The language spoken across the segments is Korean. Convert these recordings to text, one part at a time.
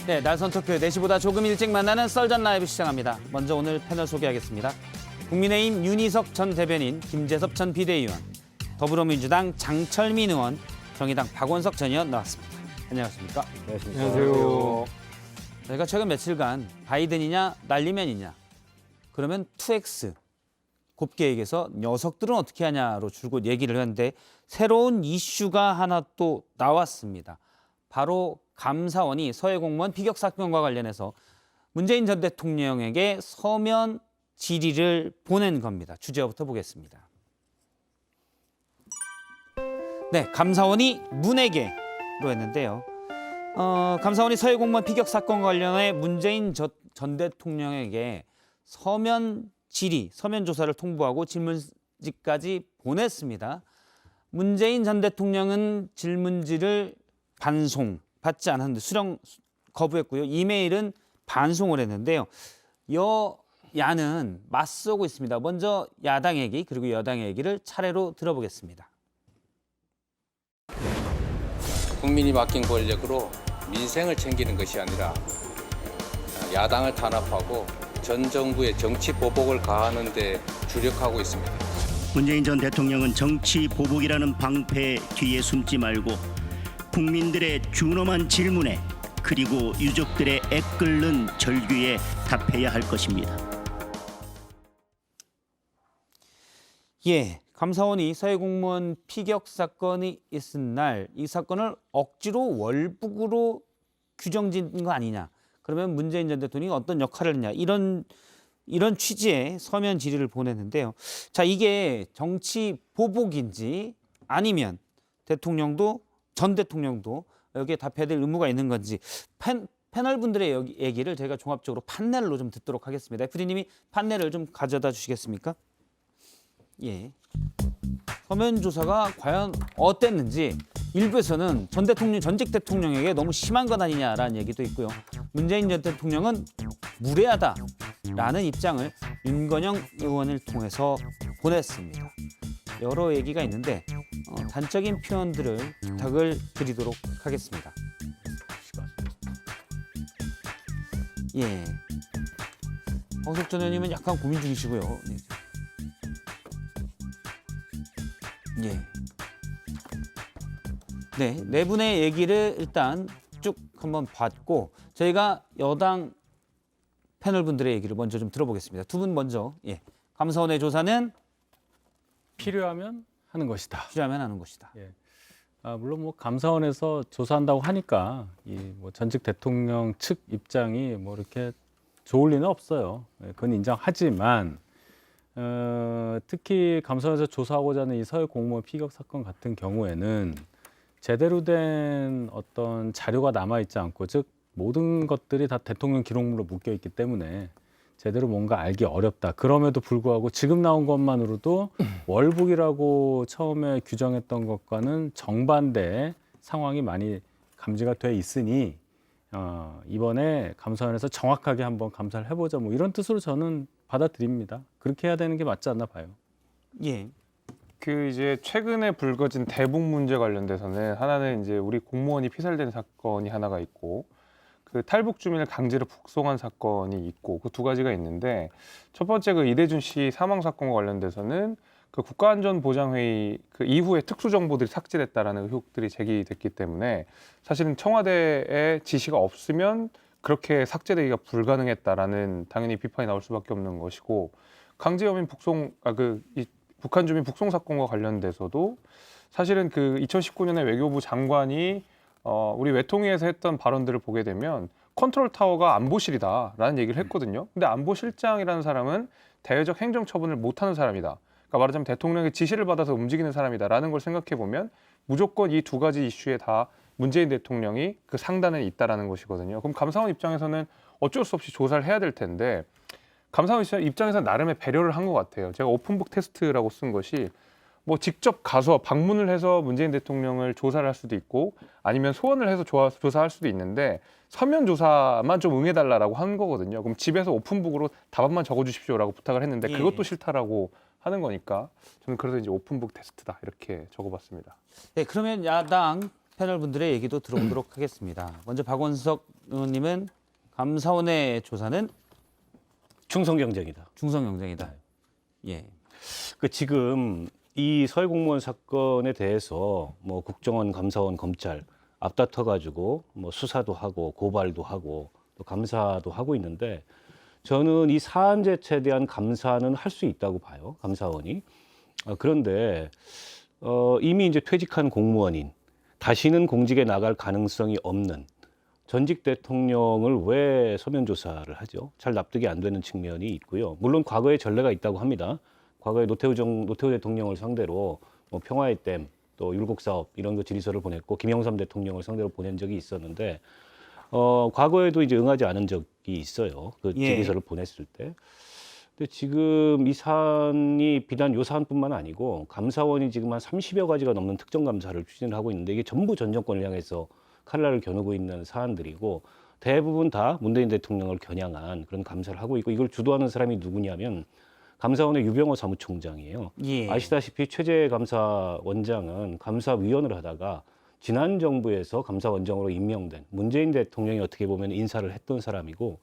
네, 날선 투표 4시보다 조금 일찍 만나는 썰전 라이브 시작합니다. 먼저 오늘 패널 소개하겠습니다. 국민의힘 윤희석 전 대변인, 김재섭 전 비대위원, 더불어민주당 장철민 의원, 정의당 박원석 전 의원 나왔습니다. 안녕하십니까? 안녕하세요. 저희가 최근 며칠간 바이든이냐 날리면이냐, 그러면 2X, 곱게 얘기해서 녀석들은 어떻게 하냐로 줄곧 얘기를 했는데 새로운 이슈가 하나 또 나왔습니다. 바로 감사원이 서해 공무원 피격 사건과 관련해서 문재인 전 대통령에게 서면 질의를 보낸 겁니다. 주제부터 보겠습니다. 네, 감사원이 문에게로 했는데요. 감사원이 서해 공무원 피격 사건과 관련해 문재인 전 대통령에게 서면 질의, 서면 조사를 통보하고 질문지까지 보냈습니다. 문재인 전 대통령은 질문지를 반송받지 않았는데 수령 거부했고요. 이메일은 반송을 했는데요. 여야는 맞서고 있습니다. 먼저 야당 얘기 그리고 여당의 얘기를 차례로 들어보겠습니다. 국민이 맡긴 권력으로 민생을 챙기는 것이 아니라 야당을 탄압하고 전 정부의 정치 보복을 가하는 데 주력하고 있습니다. 문재인 전 대통령은 정치 보복이라는 방패 뒤에 숨지 말고 국민들의 준엄한 질문에 그리고 유족들의 애끓는 절규에 답해야 할 것입니다. 예, 감사원이 서해 공무원 피격 사건이 있은 날 이 사건을 억지로 월북으로 규정짓는 거 아니냐. 그러면 문재인 전 대통령이 어떤 역할을 했냐. 이런 취지의 서면 질의를 보냈는데요. 자, 이게 정치 보복인지 아니면 전 대통령도 여기에 답해야 될 의무가 있는 건지 패널 분들의 얘기를 저희가 종합적으로 판넬로 좀 듣도록 하겠습니다. FD님이 판넬을 좀 가져다 주시겠습니까? 예. 서면 조사가 과연 어땠는지 일부에서는 전직 대통령에게 너무 심한 것 아니냐라는 얘기도 있고요. 문재인 전 대통령은 무례하다라는 입장을 윤건영 의원을 통해서 보냈습니다. 여러 얘기가 있는데 단적인 표현들을 부탁을 드리도록 하겠습니다. 예. 황석 전 의원님은 약간 고민 중이시고요. 예. 네, 네 분의 얘기를 일단 쭉 한번 봤고 저희가 여당 패널 분들의 얘기를 먼저 좀 들어보겠습니다. 두 분 먼저. 예. 감사원의 조사는 필요하면 하는 것이다. 필요하면 하는 것이다. 예. 물론 뭐 감사원에서 조사한다고 하니까 전직 대통령 측 입장이 이렇게 좋을 리는 없어요. 예, 그건 인정하지만 특히 감사원에서 조사하고자 하는 이 서해 공무원 피격 사건 같은 경우에는 제대로 된 어떤 자료가 남아 있지 않고, 즉 모든 것들이 다 대통령 기록물로 묶여 있기 때문에 제대로 뭔가 알기 어렵다. 그럼에도 불구하고 지금 나온 것만으로도 월북이라고 처음에 규정했던 것과는 정반대의 상황이 많이 감지가 돼 있으니 이번에 감사원에서 정확하게 한번 감사를 해보자, 이런 뜻으로 저는 받아들입니다. 그렇게 해야 되는 게 맞지 않나 봐요. 예. 이제 최근에 불거진 대북 문제 관련돼서는 하나는 이제 우리 공무원이 피살된 사건이 하나가 있고, 그 탈북 주민을 강제로 북송한 사건이 있고, 그 두 가지가 있는데, 첫 번째 그 이대준 씨 사망 사건과 관련돼서는 그 국가안전보장회의 그 이후에 특수 정보들이 삭제됐다라는 의혹들이 제기됐기 때문에 사실은 청와대의 지시가 없으면 그렇게 삭제되기가 불가능했다라는 당연히 비판이 나올 수밖에 없는 것이고, 강제여민 북송 북한 주민 북송 사건과 관련돼서도 사실은 그 2019년에 외교부 장관이 우리 외통위에서 했던 발언들을 보게 되면 컨트롤 타워가 안보실이다라는 얘기를 했거든요. 근데 안보실장이라는 사람은 대외적 행정 처분을 못하는 사람이다. 그러니까 말하자면 대통령의 지시를 받아서 움직이는 사람이다라는 걸 생각해 보면 무조건 이 두 가지 이슈에 다 문재인 대통령이 그 상단에 있다라는 것이거든요. 그럼 감사원 입장에서는 어쩔 수 없이 조사를 해야 될 텐데, 감사원 입장에서 나름의 배려를 한 것 같아요. 제가 오픈북 테스트라고 쓴 것이 직접 가서 방문을 해서 문재인 대통령을 조사를 할 수도 있고 아니면 소원을 해서 조사할 수도 있는데 서면 조사만 좀 응해달라고 한 거거든요. 그럼 집에서 오픈북으로 답안만 적어주십시오라고 부탁을 했는데 그것도 싫다라고 하는 거니까 저는 그래서 이제 오픈북 테스트다 이렇게 적어봤습니다. 네, 그러면 야당 패널 분들의 얘기도 들어보도록 하겠습니다. 먼저 박원석 의원님은 감사원의 조사는 충성 경쟁이다. 중성 경쟁이다. 예. 그 지금 이 서해 공무원 사건에 대해서 뭐 국정원, 감사원, 검찰 앞다퉈 가지고 뭐 수사도 하고 고발도 하고 또 감사도 하고 있는데 저는 이 사안 자체에 대한 감사는 할 수 있다고 봐요. 감사원이. 그런데 이미 이제 퇴직한 공무원인 다시는 공직에 나갈 가능성이 없는 전직 대통령을 왜 서면 조사를 하죠? 잘 납득이 안 되는 측면이 있고요. 물론 과거에 전례가 있다고 합니다. 과거에 노태우 대통령을 상대로 뭐 평화의 댐, 또 율곡 사업 이런 거 질의서를 보냈고 김영삼 대통령을 상대로 보낸 적이 있었는데 과거에도 이제 응하지 않은 적이 있어요. 그 예. 질의서를 보냈을 때. 근데 지금 이 사안이 비단 요 사안뿐만 아니고 감사원이 지금 한 30여 가지가 넘는 특정 감사를 추진을 하고 있는데 이게 전부 전 정권을 향해서 칼날을 겨누고 있는 사안들이고 대부분 다 문재인 대통령을 겨냥한 그런 감사를 하고 있고 이걸 주도하는 사람이 누구냐면 감사원의 유병호 사무총장이에요. 예. 아시다시피 최재 감사원장은 감사위원을 하다가 지난 정부에서 감사원장으로 임명된 문재인 대통령이 어떻게 보면 인사를 했던 사람이고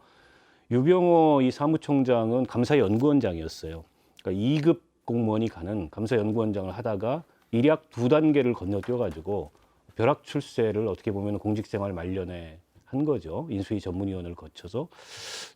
유병호 이 사무총장은 감사연구원장이었어요. 그러니까 2급 공무원이 가는 감사연구원장을 하다가 일약 2단계를 건너뛰어가지고 벼락 출세를 어떻게 보면 공직생활 말년에 한 거죠. 인수위 전문위원을 거쳐서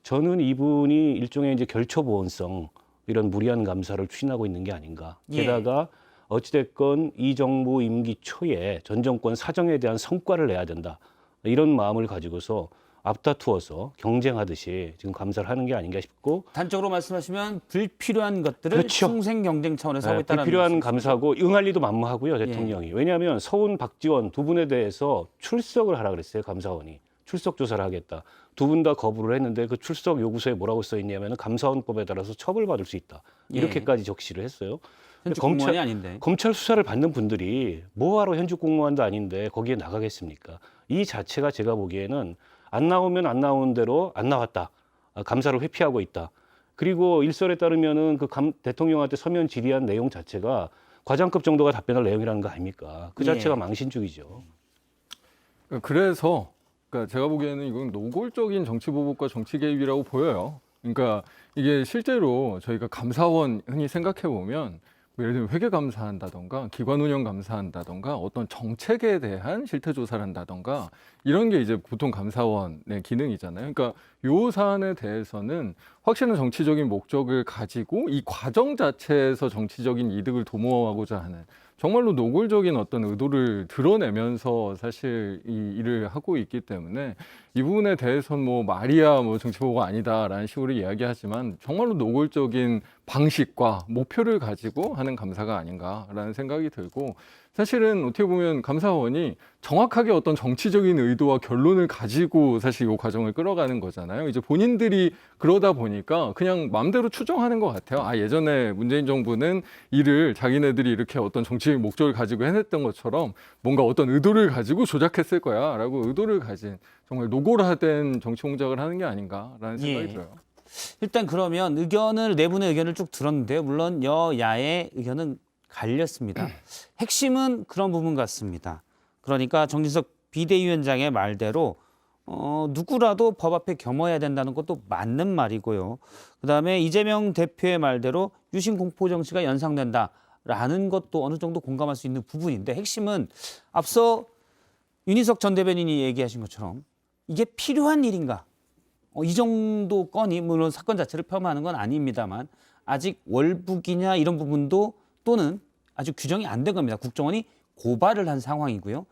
저는 이분이 일종의 이제 결초보온성 이런 무리한 감사를 추진하고 있는 게 아닌가. 예. 게다가 어찌됐건 이 정부 임기 초에 전 정권 사정에 대한 성과를 내야 된다. 이런 마음을 가지고서 앞다투어서 경쟁하듯이 지금 감사를 하는 게 아닌가 싶고 단적으로 말씀하시면 불필요한 것들을 그렇죠. 충생 경쟁 차원에서 하고 있다는 불필요한 말씀이시죠? 감사고 응할 리도 만무하고요 대통령이. 왜냐하면 서훈, 박지원 두 분에 대해서 출석을 하라 그랬어요. 감사원이. 출석 조사를 하겠다. 두 분 다 거부를 했는데 그 출석 요구서에 뭐라고 써 있냐면 감사원법에 따라서 처벌받을 수 있다. 예. 이렇게까지 적시를 했어요. 현직 검찰- 공무원이 아닌데. 검찰 수사를 받는 분들이 뭐하러 현직 공무원도 아닌데 거기에 나가겠습니까? 이 자체가 제가 보기에는 안 나오면 안 나오는 대로 안 나왔다. 감사를 회피하고 있다. 그리고 일설에 따르면은 그 대통령한테 서면 질의한 내용 자체가 과장급 정도가 답변할 내용이라는 거 아닙니까? 그 자체가 예. 망신주의죠. 그래서 제가 보기에는 이건 노골적인 정치 보복과 정치 개입이라고 보여요. 그러니까 이게 실제로 저희가 감사원 흔히 생각해 보면 뭐 예를 들면 회계 감사한다던가 기관 운영 감사한다던가 어떤 정책에 대한 실태 조사를 한다던가 이런 게 이제 보통 감사원의 기능이잖아요. 그러니까 요 사안에 대해서는 확실한 정치적인 목적을 가지고 이 과정 자체에서 정치적인 이득을 도모하고자 하는 정말로 노골적인 어떤 의도를 드러내면서 사실 이 일을 하고 있기 때문에 이 부분에 대해서는 뭐 말이야 뭐 정치보고가 아니다라는 식으로 이야기하지만 정말로 노골적인 방식과 목표를 가지고 하는 감사가 아닌가라는 생각이 들고 사실은 어떻게 보면 감사원이 정확하게 어떤 정치적인 의도와 결론을 가지고 사실 이 과정을 끌어가는 거잖아요. 이제 본인들이 그러다 보니까 그냥 마음대로 추정하는 것 같아요. 아, 예전에 문재인 정부는 일을 자기네들이 이렇게 어떤 정치적 목적을 가지고 해냈던 것처럼 뭔가 어떤 의도를 가지고 조작했을 거야 라고 의도를 가진 정말 노골화된 정치 공작을 하는 게 아닌가라는 생각이 예. 들어요. 일단 그러면 네 분의 의견을 쭉 들었는데요. 물론 여야의 의견은 갈렸습니다. 핵심은 그런 부분 같습니다. 그러니까 정진석 비대위원장의 말대로 누구라도 법 앞에 겸허해야 된다는 것도 맞는 말이고요. 그다음에 이재명 대표의 말대로 유신 공포 정치가 연상된다라는 것도 어느 정도 공감할 수 있는 부분인데 핵심은 앞서 윤희석 전 대변인이 얘기하신 것처럼 이게 필요한 일인가? 이 정도 건이 물론 사건 자체를 폄하하는 건 아닙니다만 아직 월북이냐 이런 부분도 또는 아직 규정이 안 된 겁니다. 국정원이 고발을 한 상황이고요.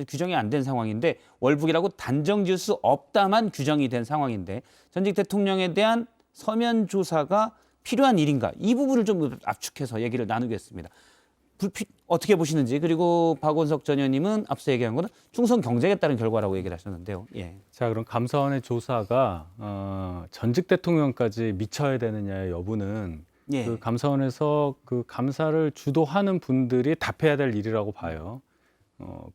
규정이 안 된 상황인데 월북이라고 단정 지을 수 없다만 규정이 된 상황인데 전직 대통령에 대한 서면 조사가 필요한 일인가? 이 부분을 좀 압축해서 얘기를 나누겠습니다. 어떻게 보시는지 그리고 박원석 전 의원님은 앞서 얘기한 거는 충성 경쟁에 따른 결과라고 얘기를 하셨는데요. 예. 자, 그럼 감사원의 조사가 전직 대통령까지 미쳐야 되느냐의 여부는 예. 그 감사원에서 그 감사를 주도하는 분들이 답해야 될 일이라고 봐요.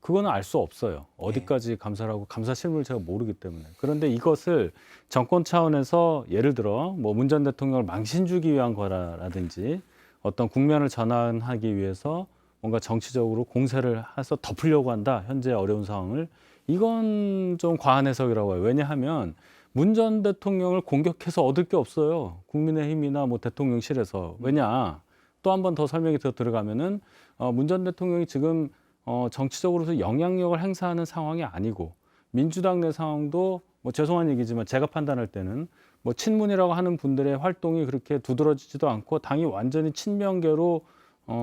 그거는 알 수 없어요. 어디까지 감사를 하고 감사 실무를 제가 모르기 때문에. 그런데 이것을 정권 차원에서 예를 들어 뭐 문 전 대통령을 망신 주기 위한 거라든지 어떤 국면을 전환하기 위해서 뭔가 정치적으로 공세를 해서 덮으려고 한다. 현재 어려운 상황을. 이건 좀 과한 해석이라고 해요. 왜냐하면 문 전 대통령을 공격해서 얻을 게 없어요. 국민의힘이나 뭐 대통령실에서. 왜냐? 또 한 번 더 설명이 더 들어가면은 문 전 대통령이 지금 정치적으로서 영향력을 행사하는 상황이 아니고 민주당 내 상황도 뭐 죄송한 얘기지만 제가 판단할 때는 뭐 친문이라고 하는 분들의 활동이 그렇게 두드러지지도 않고 당이 완전히 친명계로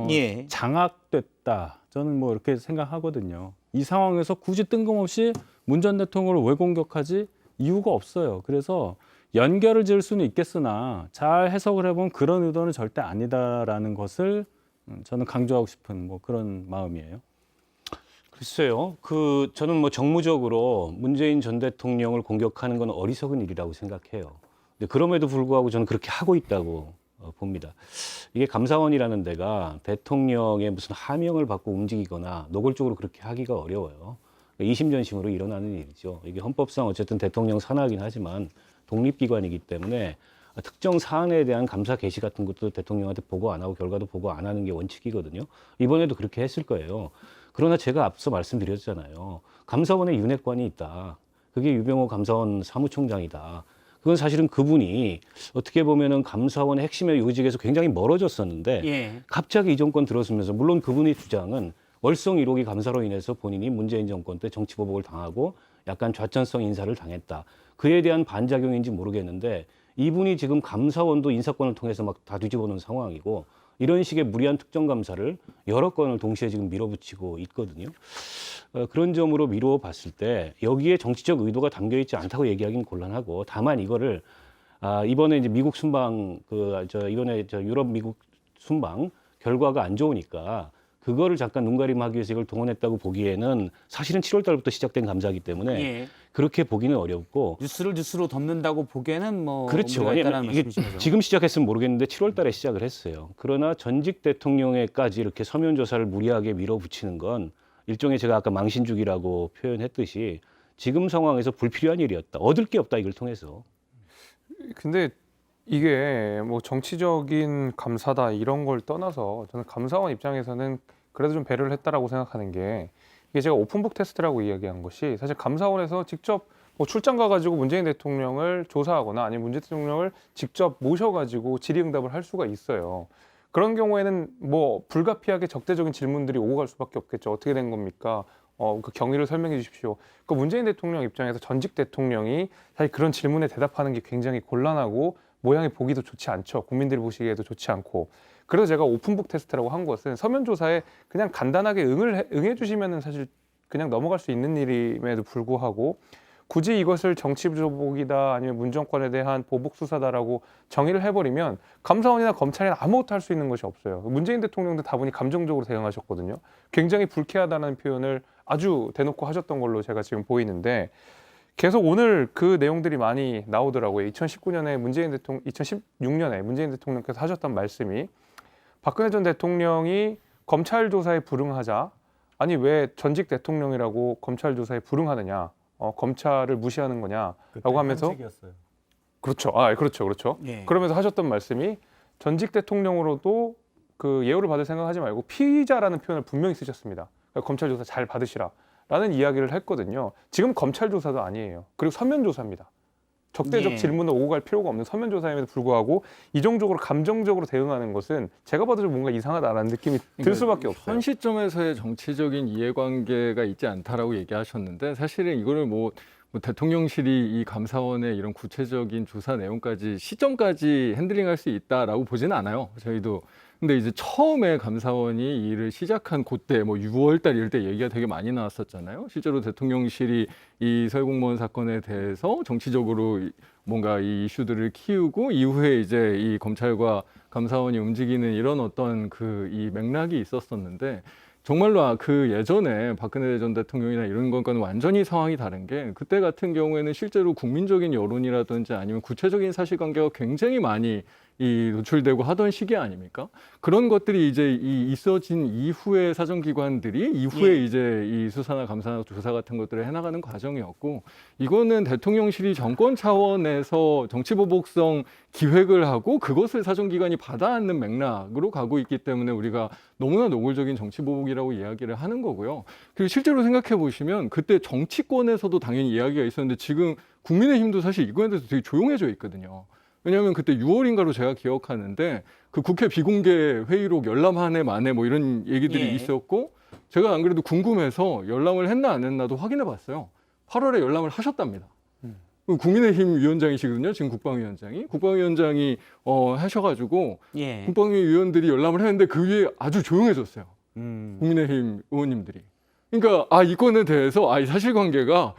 예. 장악됐다. 저는 뭐 이렇게 생각하거든요. 이 상황에서 굳이 뜬금없이 문 전 대통령을 왜 공격하지? 이유가 없어요. 그래서 연결을 지을 수는 있겠으나 잘 해석을 해보면 그런 의도는 절대 아니다라는 것을 저는 강조하고 싶은 뭐 그런 마음이에요. 글쎄요. 저는 뭐 정무적으로 문재인 전 대통령을 공격하는 건 어리석은 일이라고 생각해요. 근데 그럼에도 불구하고 저는 그렇게 하고 있다고 봅니다. 이게 감사원이라는 데가 대통령의 무슨 하명을 받고 움직이거나 노골적으로 그렇게 하기가 어려워요. 이심전심으로 일어나는 일이죠. 이게 헌법상 어쨌든 대통령 산하이긴 하지만 독립기관이기 때문에 특정 사안에 대한 감사 개시 같은 것도 대통령한테 보고 안 하고 결과도 보고 안 하는 게 원칙이거든요. 이번에도 그렇게 했을 거예요. 그러나 제가 앞서 말씀드렸잖아요. 감사원에 윤핵관이 있다. 그게 유병호 감사원 사무총장이다. 그건 사실은 그분이 어떻게 보면은 감사원의 핵심의 요직에서 굉장히 멀어졌었는데 예. 갑자기 이 정권 들어서면서 물론 그분의 주장은 월성 1호기 감사로 인해서 본인이 문재인 정권 때 정치보복을 당하고 약간 좌천성 인사를 당했다. 그에 대한 반작용인지 모르겠는데 이분이 지금 감사원도 인사권을 통해서 막 다 뒤집어놓은 상황이고 이런 식의 무리한 특정 감사를 여러 건을 동시에 지금 밀어붙이고 있거든요. 그런 점으로 미루어 봤을 때 여기에 정치적 의도가 담겨 있지 않다고 얘기하기는 곤란하고 다만 이거를 이번에 이제 미국 순방 이번에 유럽 미국 순방 결과가 안 좋으니까 그거를 잠깐 눈가림하기 위해서 이걸 동원했다고 보기에는 사실은 7월 달부터 시작된 감사이기 때문에 예. 그렇게 보기는 어렵고 뉴스를 뉴스로 덮는다고 보기에는 뭐 그렇죠. 문제가 있다는 왜냐하면 이게 말씀이신 거죠. 지금 시작했으면 모르겠는데 7월 달에 시작을 했어요. 그러나 전직 대통령에까지 이렇게 서면 조사를 무리하게 밀어붙이는 건 일종의 제가 아까 망신주기라고 표현했듯이 지금 상황에서 불필요한 일이었다. 얻을 게 없다 이걸 통해서. 근데 이게 뭐 정치적인 감사다 이런 걸 떠나서 저는 감사원 입장에서는 그래도 좀 배려를 했다라고 생각하는 게 이게 제가 오픈북 테스트라고 이야기한 것이 사실 감사원에서 직접 뭐 출장 가가지고 문재인 대통령을 조사하거나 아니면 문재인 대통령을 직접 모셔가지고 질의응답을 할 수가 있어요. 그런 경우에는 뭐 불가피하게 적대적인 질문들이 오고 갈 수밖에 없겠죠. 어떻게 된 겁니까? 그 경위를 설명해 주십시오. 그 문재인 대통령 입장에서 전직 대통령이 사실 그런 질문에 대답하는 게 굉장히 곤란하고 모양이 보기도 좋지 않죠. 국민들이 보시기에도 좋지 않고. 그래서 제가 오픈북 테스트라고 한 것은 서면 조사에 그냥 간단하게 응해 주시면은 사실 그냥 넘어갈 수 있는 일임에도 불구하고 굳이 이것을 정치보복이다 아니면 문정권에 대한 보복 수사다라고 정의를 해버리면 감사원이나 검찰이나 아무것도 할 수 있는 것이 없어요. 문재인 대통령도 다분히 감정적으로 대응하셨거든요. 굉장히 불쾌하다는 표현을 아주 대놓고 하셨던 걸로 제가 지금 보이는데 계속 오늘 그 내용들이 많이 나오더라고요. 2016년에 문재인 대통령께서 하셨던 말씀이 박근혜 전 대통령이 검찰 조사에 불응하자 아니 왜 전직 대통령이라고 검찰 조사에 불응하느냐 검찰을 무시하는 거냐라고 하면서 현직이었어요. 그렇죠. 그렇죠. 예. 그러면서 하셨던 말씀이 전직 대통령으로도 그 예우를 받을 생각하지 말고 피의자라는 표현을 분명히 쓰셨습니다. 그러니까 검찰 조사 잘 받으시라라는 이야기를 했거든요. 지금 검찰 조사도 아니에요. 그리고 서면 조사입니다. 적대적 예. 질문을 오고 갈 필요가 없는 서면 조사임에도 불구하고 이종적으로 감정적으로 대응하는 것은 제가 봐도 좀 뭔가 이상하다라는 느낌이 들 수밖에 없어요. 현 시점에서의 정치적인 이해관계가 있지 않다라고 얘기하셨는데 사실은 이거를 뭐 대통령실이 이 감사원의 이런 구체적인 조사 내용까지 시점까지 핸들링할 수 있다라고 보지는 않아요. 저희도. 근데 이제 처음에 감사원이 이 일을 시작한 그때 뭐 6월달 이럴 때 얘기가 되게 많이 나왔었잖아요. 실제로 대통령실이 이 서해 공무원 사건에 대해서 정치적으로 뭔가 이 이슈들을 키우고 이후에 이제 이 검찰과 감사원이 움직이는 이런 어떤 이 맥락이 있었었는데 정말로 그 예전에 박근혜 전 대통령이나 이런 것과는 완전히 상황이 다른 게 그때 같은 경우에는 실제로 국민적인 여론이라든지 아니면 구체적인 사실관계가 굉장히 많이 이 노출되고 하던 시기 아닙니까? 그런 것들이 이제 이 있어진 이후에 사정기관들이 이후에 예. 이제 이 수사나 감사나 조사 같은 것들을 해나가는 과정이었고, 이거는 대통령실이 정권 차원에서 정치보복성 기획을 하고 그것을 사정기관이 받아안는 맥락으로 가고 있기 때문에 우리가 너무나 노골적인 정치보복이라고 이야기를 하는 거고요. 그리고 실제로 생각해 보시면 그때 정치권에서도 당연히 이야기가 있었는데 지금 국민의힘도 사실 이거에 대해서 되게 조용해져 있거든요. 왜냐하면 그때 6월인가로 제가 기억하는데 그 국회 비공개 회의록 열람 한 해 만에 뭐 이런 얘기들이 예. 있었고, 제가 안 그래도 궁금해서 열람을 했나 안 했나도 확인해 봤어요. 8월에 열람을 하셨답니다. 국민의힘 위원장이시거든요. 지금 국방위원장이 하셔가지고 예. 국방위 위원들이 열람을 했는데 그 위에 아주 조용해졌어요. 음. 국민의힘 의원님들이. 그러니까 이 건에 대해서 이 사실관계가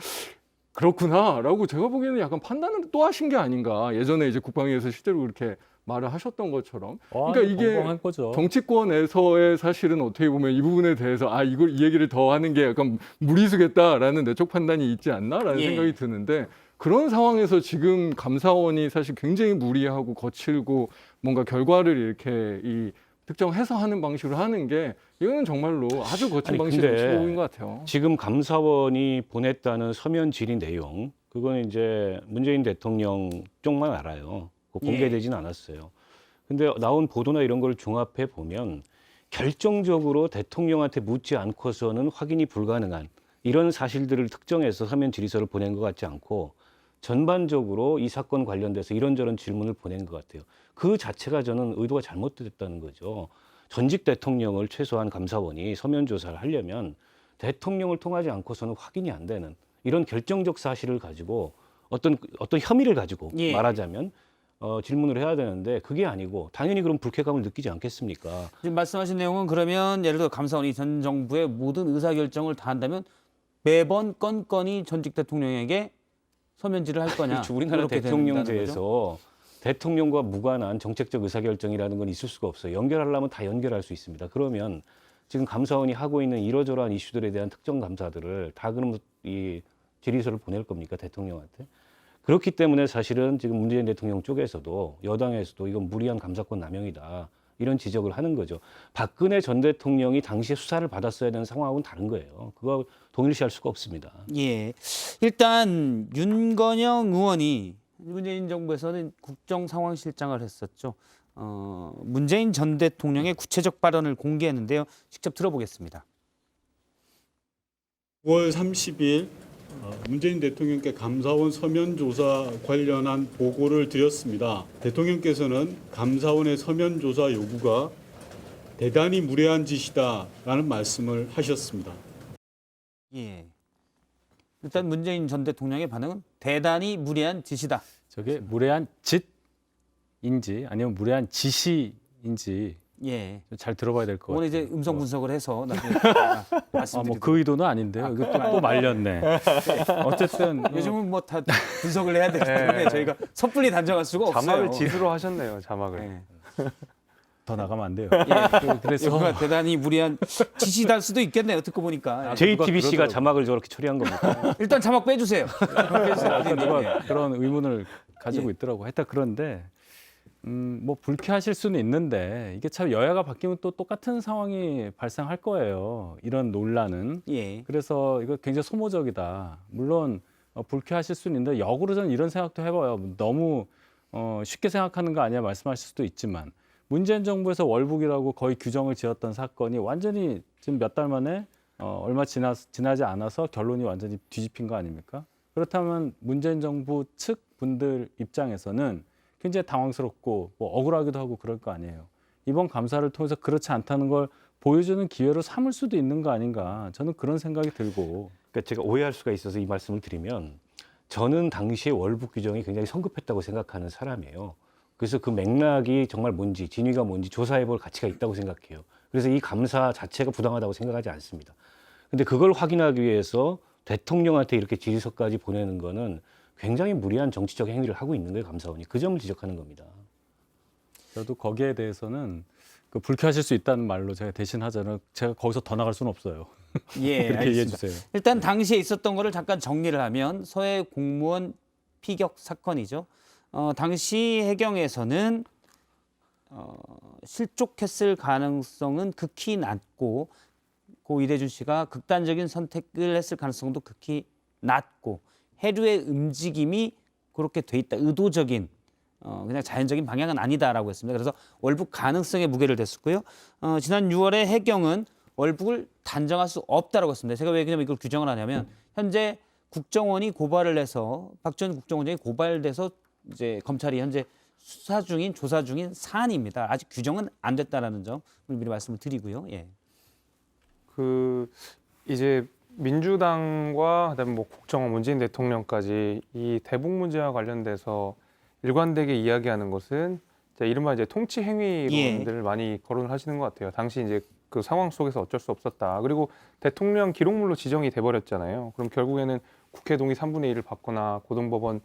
그렇구나라고 제가 보기에는 약간 판단을 또 하신 게 아닌가. 예전에 이제 국방위에서 실제로 그렇게 말을 하셨던 것처럼. 그러니까 이게 한 거죠. 정치권에서의 사실은 어떻게 보면 이 부분에 대해서 이 얘기를 더 하는 게 약간 무리수겠다라는 내적 판단이 있지 않나라는 예. 생각이 드는데, 그런 상황에서 지금 감사원이 사실 굉장히 무리하고 거칠고 뭔가 결과를 이렇게 이 특정해서 하는 방식으로 하는 게, 이거는 정말로 아주 거친 아니, 방식의 근데 정치보복인 것 같아요. 지금 감사원이 보냈다는 서면 질의 내용, 그건 이제 문재인 대통령 쪽만 알아요. 그거 공개되지는 않았어요. 근데 나온 보도나 이런 걸 종합해 보면 결정적으로 대통령한테 묻지 않고서는 확인이 불가능한 이런 사실들을 특정해서 서면 질의서를 보낸 것 같지 않고, 전반적으로 이 사건 관련돼서 이런저런 질문을 보낸 것 같아요. 그 자체가 저는 의도가 잘못됐다는 거죠. 전직 대통령을 최소한 감사원이 서면 조사를 하려면 대통령을 통하지 않고서는 확인이 안 되는 이런 결정적 사실을 가지고 어떤 혐의를 가지고 예. 말하자면 질문을 해야 되는데, 그게 아니고 당연히 그런 불쾌감을 느끼지 않겠습니까? 지금 말씀하신 내용은 그러면 예를 들어 감사원이 전 정부의 모든 의사결정을 다 한다면 매번 건건이 전직 대통령에게 서면질을 할 거냐? 그렇죠. 우리나라 이렇게 된다는 거죠? 대통령제에서 대통령과 무관한 정책적 의사결정이라는 건 있을 수가 없어요. 연결하려면 다 연결할 수 있습니다. 그러면 지금 감사원이 하고 있는 이러저러한 이슈들에 대한 특정 감사들을 다 그럼 이 질의서를 보낼 겁니까, 대통령한테? 그렇기 때문에 사실은 지금 문재인 대통령 쪽에서도 여당에서도 이건 무리한 감사권 남용이다, 이런 지적을 하는 거죠. 박근혜 전 대통령이 당시에 수사를 받았어야 되는 상황하고는 다른 거예요. 그거 동일시할 수가 없습니다. 예. 일단 윤건영 의원이 문재인 정부에서는 국정상황실장을 했었죠. 문재인 전 대통령의 구체적 발언을 공개했는데요. 직접 들어보겠습니다. 9월 30일 문재인 대통령께 감사원 서면 조사 관련한 보고를 드렸습니다. 대통령께서는 감사원의 서면 조사 요구가 대단히 무례한 짓이다라는 말씀을 하셨습니다. 예. 일단 문재인 전 대통령의 반응은 대단히 무리한 짓이다. 저게 무례한 짓인지 아니면 무례한 지시인지 예. 잘 들어봐야 될 것 오늘 같아요. 이제 음성 분석을 해서 나중에 말씀드리도록. 뭐 그 의도는 아닌데요. 이거 또 말렸네. 어쨌든 요즘은 뭐 다 분석을 해야 되기 때문에 저희가 섣불리 단정할 수가 없어요. 자막을 짓으로 하셨네요. 자막을. 예. 더 나가면 안 돼요. 예. 그래서 이거가 대단히 무리한 짓이달 수도 있겠네요. 듣고 보니까. JTBC가 그러더라고요. 자막을 저렇게 처리한 겁니까? 일단 자막 빼주세요. 자막 빼주세요. 아까 어디 누가 있는지. 그런 의문을 가지고 예. 있더라고. 하여튼 그런데 뭐 불쾌하실 수는 있는데 이게 참 여야가 바뀌면 또 똑같은 상황이 발생할 거예요. 이런 논란은. 예. 그래서 이거 굉장히 소모적이다. 물론 불쾌하실 수는 있는데 역으로 저는 이런 생각도 해봐요. 너무 쉽게 생각하는 거 아니야 말씀하실 수도 있지만, 문재인 정부에서 월북이라고 거의 규정을 지었던 사건이 완전히 지금 몇 달 만에 얼마 지나지 않아서 결론이 완전히 뒤집힌 거 아닙니까? 그렇다면 문재인 정부 측 분들 입장에서는 굉장히 당황스럽고 뭐 억울하기도 하고 그럴 거 아니에요. 이번 감사를 통해서 그렇지 않다는 걸 보여주는 기회로 삼을 수도 있는 거 아닌가, 저는 그런 생각이 들고. 그러니까 제가 오해할 수가 있어서 이 말씀을 드리면, 저는 당시에 월북 규정이 굉장히 성급했다고 생각하는 사람이에요. 그래서 그 맥락이 정말 뭔지, 진위가 뭔지 조사해볼 가치가 있다고 생각해요. 그래서 이 감사 자체가 부당하다고 생각하지 않습니다. 근데 그걸 확인하기 위해서 대통령한테 이렇게 질의서까지 보내는 거는 굉장히 무리한 정치적 행위를 하고 있는 거예요, 감사원이. 그 점을 지적하는 겁니다. 저도 거기에 대해서는 그 불쾌하실 수 있다는 말로 제가 대신하자면 제가 거기서 더 나갈 수는 없어요. 예. 그렇게 이해해 알겠습니다. 주세요. 일단 당시에 있었던 거를 잠깐 정리를 하면 서해 공무원 피격 사건이죠. 당시 해경에서는 실족했을 가능성은 극히 낮고 고 이대준 씨가 극단적인 선택을 했을 가능성도 극히 낮고 해류의 움직임이 그렇게 돼 있다. 의도적인 그냥 자연적인 방향은 아니다라고 했습니다. 그래서 월북 가능성에 무게를 댔었고요. 지난 6월에 해경은 월북을 단정할 수 없다라고 했습니다. 제가 왜 그냥 이걸 규정을 하냐면 현재 국정원이 고발을 해서 박지원 국정원장이 고발돼서 이제 검찰이 현재 수사 중인 조사 중인 사안입니다. 아직 규정은 안 됐다라는 점을 미리 말씀을 드리고요. 예. 그 이제 민주당과 그다음에 뭐 국정원 문재인 대통령까지 이 대북 문제와 관련돼서 일관되게 이야기하는 것은 이른바 이제 통치 행위론들을 많이 거론을 하시는 것 같아요. 당시 이제 그 상황 속에서 어쩔 수 없었다. 그리고 대통령 기록물로 지정이 돼버렸잖아요. 그럼 결국에는 국회 동의 3분의 1을 받거나 고등법원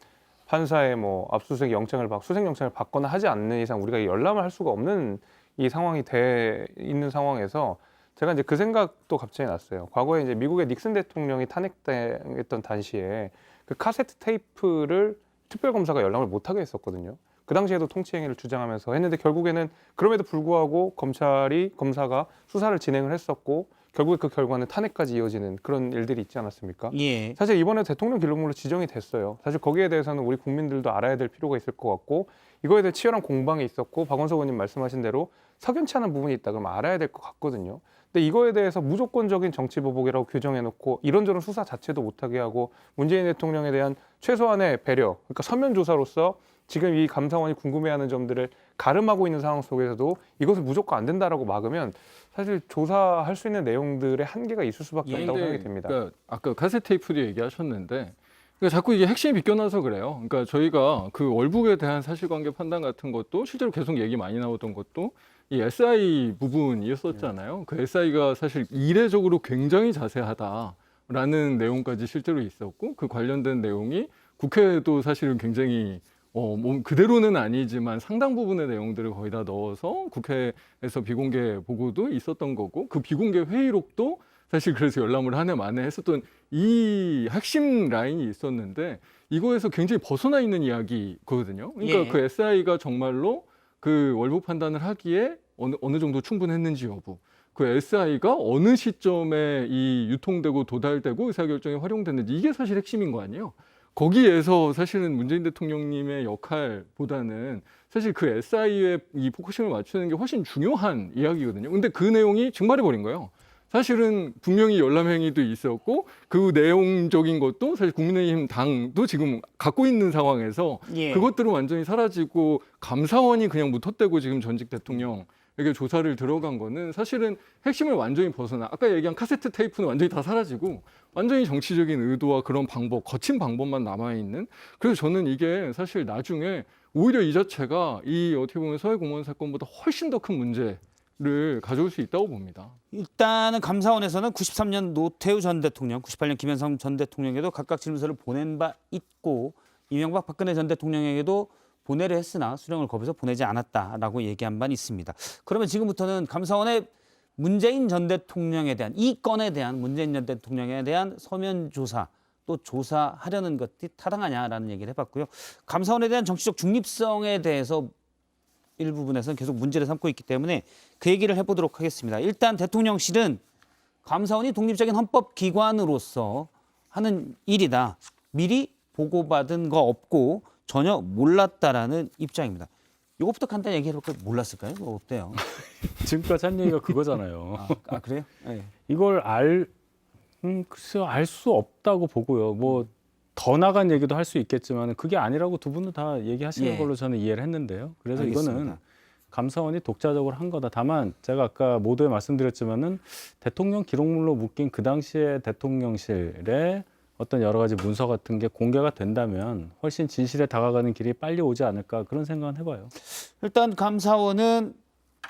판사의 뭐 압수수색 영장을 수색 영장을 받거나 하지 않는 이상 우리가 열람을 할 수가 없는 이 상황이 돼 있는 상황에서 제가 이제 그 생각도 갑자기 났어요. 과거에 이제 미국의 닉슨 대통령이 탄핵당했던 당시에 그 카세트 테이프를 특별검사가 열람을 못하게 했었거든요. 그 당시에도 통치행위를 주장하면서 했는데 결국에는 그럼에도 불구하고 검사가 수사를 진행을 했었고 결국에 그 결과는 탄핵까지 이어지는 그런 일들이 있지 않았습니까? 예. 사실 이번에 대통령 기록물로 지정이 됐어요. 사실 거기에 대해서는 우리 국민들도 알아야 될 필요가 있을 것 같고 이거에 대해 치열한 공방이 있었고 박원석 의원님 말씀하신 대로 석연치 않은 부분이 있다 그러면 알아야 될 것 같거든요. 근데 이거에 대해서 무조건적인 정치 보복이라고 규정해놓고 이런저런 수사 자체도 못하게 하고 문재인 대통령에 대한 최소한의 배려, 그러니까 서면 조사로서 지금 이 감사원이 궁금해하는 점들을 가름하고 있는 상황 속에서도 이것을 무조건 안 된다라고 막으면 사실 조사할 수 있는 내용들의 한계가 있을 수밖에 없다고 생각이 됩니다. 그러니까 아까 카세트 테이프도 얘기하셨는데 그러니까 자꾸 이게 핵심이 비껴나서 그래요. 그러니까 저희가 그 월북에 대한 사실관계 판단 같은 것도 실제로 계속 얘기 많이 나오던 것도 이 SI 부분이었었잖아요. 그 SI가 사실 이례적으로 굉장히 자세하다라는 내용까지 실제로 있었고 그 관련된 내용이 국회에도 사실은 굉장히 뭐 그대로는 아니지만 상당 부분의 내용들을 거의 다 넣어서 국회에서 비공개 보고도 있었던 거고 그 비공개 회의록도 사실 그래서 열람을 한 해 만에 했었던 이 핵심 라인이 있었는데 이거에서 굉장히 벗어나 있는 이야기거든요. 그러니까 예. 그 SI가 정말로 그 월북 판단을 하기에 어느 정도 충분했는지 여부, 그 SI가 어느 시점에 이 유통되고 도달되고 의사결정에 활용됐는지 이게 사실 핵심인 거 아니에요. 거기에서 사실은 문재인 대통령님의 역할보다는 사실 그 SI에 이 포커싱을 맞추는 게 훨씬 중요한 이야기거든요. 근데 그 내용이 증발해버린 거예요. 사실은 분명히 열람 행위도 있었고 그 내용적인 것도 사실 국민의힘 당도 지금 갖고 있는 상황에서 예. 그것들은 완전히 사라지고 감사원이 그냥 무턱대고 지금 전직 대통령에게 조사를 들어간 거는 사실은 핵심을 완전히 벗어나 아까 얘기한 카세트 테이프는 완전히 다 사라지고 완전히 정치적인 의도와 그런 방법, 거친 방법만 남아있는 그래서 저는 이게 사실 나중에 오히려 이 자체가 이 어떻게 보면 서해 공무원 사건보다 훨씬 더 큰 문제를 가져올 수 있다고 봅니다. 일단은 감사원에서는 93년 노태우 전 대통령, 98년 김영삼 전 대통령에게도 각각 질문서를 보낸 바 있고 이명박 박근혜 전 대통령에게도 보내려 했으나 수령을 거부해서 보내지 않았다라고 얘기한 바는 있습니다. 그러면 지금부터는 감사원의 문재인 전 대통령에 대한 이 건에 대한 문재인 전 대통령에 대한 서면 조사 또 조사하려는 것이 타당하냐라는 얘기를 해봤고요. 감사원에 대한 정치적 중립성에 대해서 일부분에서는 계속 문제를 삼고 있기 때문에 그 얘기를 해보도록 하겠습니다. 일단 대통령실은 감사원이 독립적인 헌법기관으로서 하는 일이다. 미리 보고받은 거 없고 전혀 몰랐다라는 입장입니다. 이것부터 간단히 얘기해볼까요? 몰랐을까요? 어때요? 지금까지 한 얘기가 그거잖아요. 그래요? 네. 이걸 글쎄요, 알 수 없다고 보고요. 뭐 더 나간 얘기도 할 수 있겠지만 그게 아니라고 두 분은 다 얘기하시는 예. 걸로 저는 이해를 했는데요. 그래서 알겠습니다. 이거는 감사원이 독자적으로 한 거다. 다만 제가 아까 모두에 말씀드렸지만은 대통령 기록물로 묶인 그 당시에 대통령실에 어떤 여러 가지 문서 같은 게 공개가 된다면 훨씬 진실에 다가가는 길이 빨리 오지 않을까 그런 생각은 해봐요. 일단 감사원은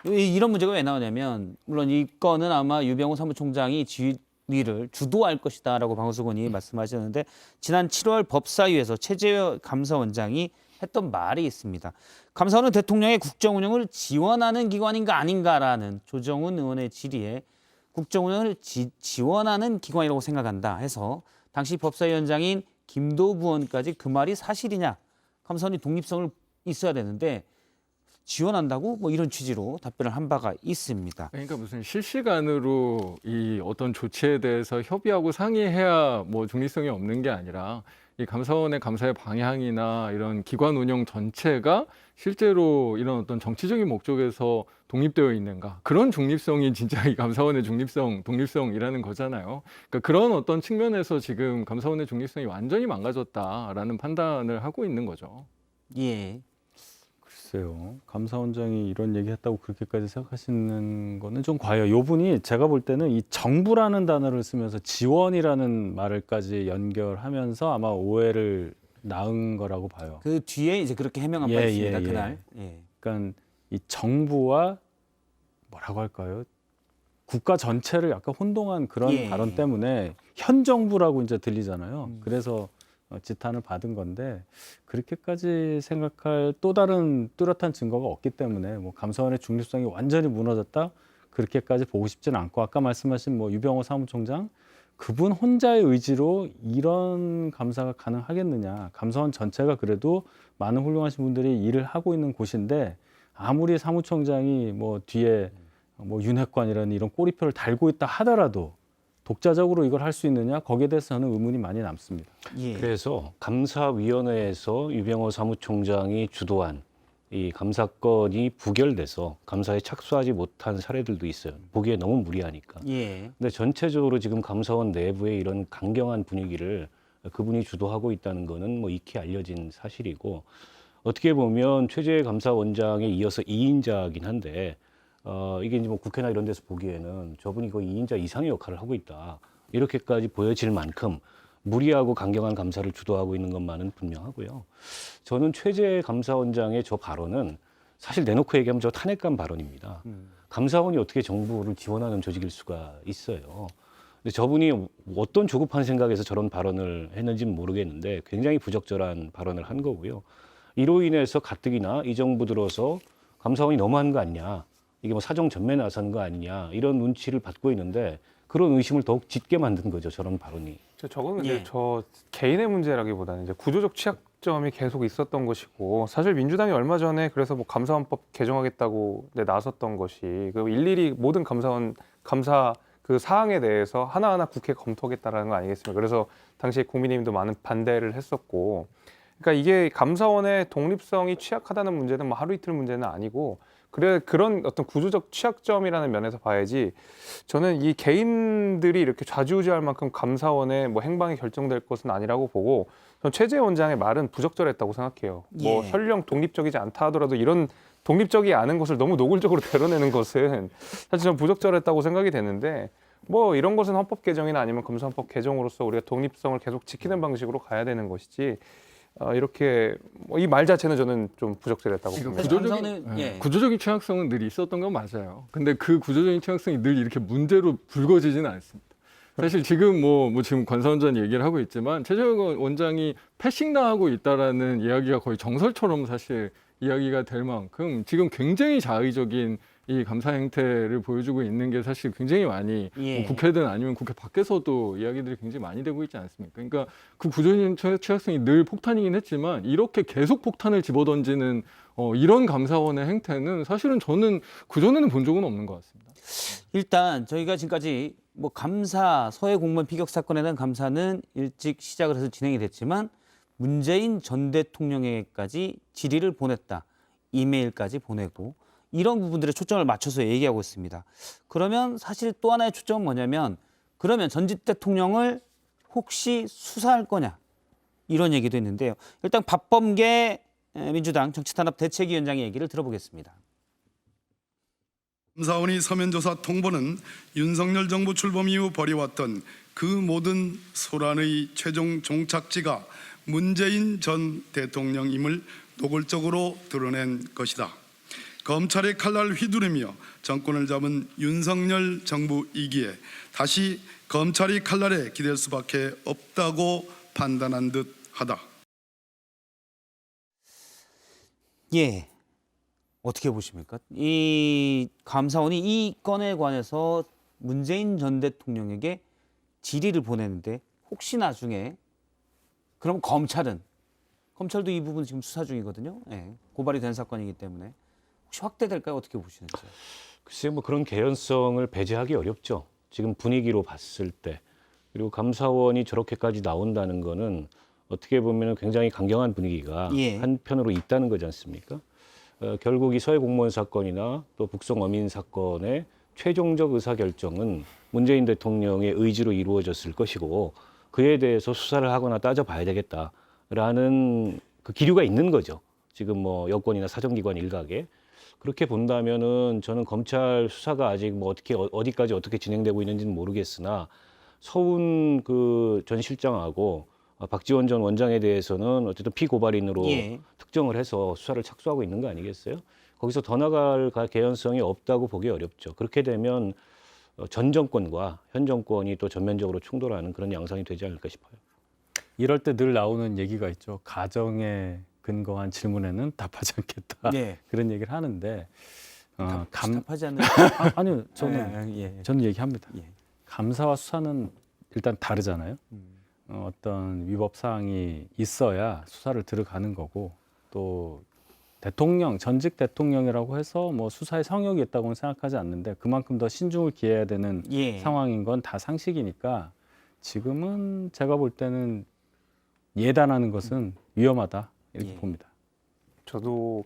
이런 문제가 왜 나오냐면 물론 이 건은 아마 유병호 사무총장이 지휘를 주도할 것이다라고 방호석 의원이 말씀하셨는데 지난 7월 법사위에서 최재열 감사원장이 했던 말이 있습니다. 감사원은 대통령의 국정 운영을 지원하는 기관인가 아닌가라는 조정훈 의원의 질의에 국정 운영을 지원하는 기관이라고 생각한다 해서 당시 법사위원장인 김도부 의원까지 그 말이 사실이냐 감사원이 독립성을 있어야 되는데 지원한다고 뭐 이런 취지로 답변을 한 바가 있습니다. 그러니까 무슨 실시간으로 이 어떤 조치에 대해서 협의하고 상의해야 뭐 중립성이 없는 게 아니라 이 감사원의 감사의 방향이나 이런 기관 운영 전체가 실제로 이런 어떤 정치적인 목적에서 독립되어 있는가, 그런 중립성이 진짜 이 감사원의 중립성, 독립성이라는 거잖아요. 그러니까 그런 어떤 측면에서 지금 감사원의 중립성이 완전히 망가졌다라는 판단을 하고 있는 거죠. 예. 글쎄요. 감사원장이 이런 얘기했다고 그렇게까지 생각하시는 거는 좀 과해요. 요 분이 제가 볼 때는 이 정부라는 단어를 쓰면서 지원이라는 말을까지 연결하면서 아마 오해를 낳은 거라고 봐요. 그 뒤에 이제 그렇게 해명한 바 있습니다. 그날. 예. 그러니까 이 정부와 뭐라고 할까요? 국가 전체를 약간 혼동한 그런 예. 발언 때문에 현 정부라고 이제 들리잖아요. 그래서 지탄을 받은 건데 그렇게까지 생각할 또 다른 뚜렷한 증거가 없기 때문에 뭐 감사원의 중립성이 완전히 무너졌다 그렇게까지 보고 싶지는 않고, 아까 말씀하신 뭐 유병호 사무총장 그분 혼자의 의지로 이런 감사가 가능하겠느냐. 감사원 전체가 그래도 많은 훌륭하신 분들이 일을 하고 있는 곳인데 아무리 사무총장이 뭐 뒤에 뭐 윤핵관이라는 이런 꼬리표를 달고 있다 하더라도 독자적으로 이걸 할 수 있느냐, 거기에 대해서 저는 의문이 많이 남습니다. 예. 그래서 감사위원회에서 유병호 사무총장이 주도한 이 감사건이 부결돼서 감사에 착수하지 못한 사례들도 있어요. 보기에 너무 무리하니까. 예. 근데 전체적으로 지금 감사원 내부의 이런 강경한 분위기를 그분이 주도하고 있다는 거는 뭐 익히 알려진 사실이고, 어떻게 보면 최재 감사원장에 이어서 2인자긴 한데 이게 이제 뭐 국회나 이런 데서 보기에는 저분이 거의 2인자 이상의 역할을 하고 있다, 이렇게까지 보여질 만큼 무리하고 강경한 감사를 주도하고 있는 것만은 분명하고요. 저는 최재 감사원장의 저 발언은 사실 내놓고 얘기하면 저 탄핵감 발언입니다. 감사원이 어떻게 정부를 지원하는 조직일 수가 있어요. 근데 저분이 어떤 조급한 생각에서 저런 발언을 했는지는 모르겠는데 굉장히 부적절한 발언을 한 거고요. 이로 인해서 가뜩이나 이 정부 들어서 감사원이 너무한 거 아니냐, 이게 뭐 사정 전면에 나서는 거 아니냐, 이런 눈치를 받고 있는데 그런 의심을 더욱 짙게 만든 거죠, 저런 발언이. 저건 근데 예. 저 개인의 문제라기보다는 이제 구조적 취약점이 계속 있었던 것이고, 사실 민주당이 얼마 전에 그래서 뭐 감사원법 개정하겠다고 나섰던 것이 그 일일이 모든 감사 그 사항에 대해서 하나하나 국회 검토하겠다라는 거 아니겠습니까? 그래서 당시에 국민의힘도 많은 반대를 했었고, 그러니까 이게 감사원의 독립성이 취약하다는 문제는 뭐 하루 이틀 문제는 아니고, 그런 어떤 구조적 취약점이라는 면에서 봐야지, 저는 이 개인들이 이렇게 좌지우지할 만큼 감사원의 뭐 행방이 결정될 것은 아니라고 보고, 전 최재 원장의 말은 부적절했다고 생각해요. 뭐 예. 설령 독립적이지 않다 하더라도 이런 독립적이 않은 것을 너무 노골적으로 드러내는 것은 사실 전 부적절했다고 생각이 되는데, 뭐 이런 것은 헌법 개정이나 아니면 감사원법 개정으로서 우리가 독립성을 계속 지키는 방식으로 가야 되는 것이지, 이렇게 이 말 자체는 저는 좀 부적절했다고 이거 봅니다. 구조적인 취약성은 늘 있었던 건 맞아요. 근데 그 구조적인 취약성이 늘 이렇게 문제로 불거지지는 않습니다. 사실 지금 뭐 지금 관사원장 얘기를 하고 있지만 최재 원장이 패싱당하고 있다라는 이야기가 거의 정설처럼 사실 이야기가 될 만큼 지금 굉장히 자의적인 이 감사 행태를 보여주고 있는 게 사실 굉장히 많이 예. 뭐 국회든 아니면 국회 밖에서도 이야기들이 굉장히 많이 되고 있지 않습니까? 그러니까 그 구조적인 취약성이 늘 폭탄이긴 했지만 이렇게 계속 폭탄을 집어던지는 이런 감사원의 행태는 사실은 저는 그전에는 본 적은 없는 것 같습니다. 일단 저희가 지금까지 뭐 감사, 서해 공무원 피격 사건에 대한 감사는 일찍 시작을 해서 진행이 됐지만 문재인 전 대통령에게까지 질의를 보냈다, 이메일까지 보내고 이런 부분들에 초점을 맞춰서 얘기하고 있습니다. 그러면 사실 또 하나의 초점은 뭐냐면, 그러면 전직 대통령을 혹시 수사할 거냐, 이런 얘기도 있는데요. 일단 박범계 민주당 정치탄압 대책위원장의 얘기를 들어보겠습니다. 감사원이 서면조사 통보는 윤석열 정부 출범 이후 벌여왔던 그 모든 소란의 최종 종착지가 문재인 전 대통령임을 노골적으로 드러낸 것이다. 검찰의 칼날 휘두르며 정권을 잡은 윤석열 정부이기에 다시 검찰이 칼날에 기댈 수밖에 없다고 판단한 듯하다. 예, 어떻게 보십니까? 이 감사원이 이 건에 관해서 문재인 전 대통령에게 질의를 보내는데 혹시 나중에 그럼 검찰도 이 부분 지금 수사 중이거든요. 예, 고발이 된 사건이기 때문에 혹시 확대될까요? 어떻게 보시는지? 글쎄 뭐 그런 개연성을 배제하기 어렵죠. 지금 분위기로 봤을 때. 그리고 감사원이 저렇게까지 나온다는 거는 어떻게 보면 굉장히 강경한 분위기가 예. 한편으로 있다는 거지 않습니까? 결국 이 서해 공무원 사건이나 또 북송 어민 사건의 최종적 의사결정은 문재인 대통령의 의지로 이루어졌을 것이고 그에 대해서 수사를 하거나 따져봐야 되겠다라는 그 기류가 있는 거죠. 지금 뭐 여권이나 사정기관 일각에. 그렇게 본다면은 저는 검찰 수사가 아직 뭐 어디까지 어떻게 진행되고 있는지는 모르겠으나 서훈 그 전 실장하고 박지원 전 원장에 대해서는 어쨌든 피고발인으로 예. 특정을 해서 수사를 착수하고 있는 거 아니겠어요? 거기서 더 나갈 개연성이 없다고 보기 어렵죠. 그렇게 되면 전 정권과 현 정권이 또 전면적으로 충돌하는 그런 양상이 되지 않을까 싶어요. 이럴 때 늘 나오는 얘기가 있죠. 가정에 근거한 질문에는 답하지 않겠다. 네. 그런 얘기를 하는데 답하지 않는. 아니요, 저는 예. 저는 얘기합니다. 예. 감사와 수사는 일단 다르잖아요. 어떤 위법 사항이 있어야 수사를 들어가는 거고 또 대통령, 전직 대통령이라고 해서 뭐 수사에 성역이 있다고는 생각하지 않는데 그만큼 더 신중을 기해야 되는 예. 상황인 건 다 상식이니까 지금은 제가 볼 때는 예단하는 것은 위험하다 이렇게 예. 봅니다. 저도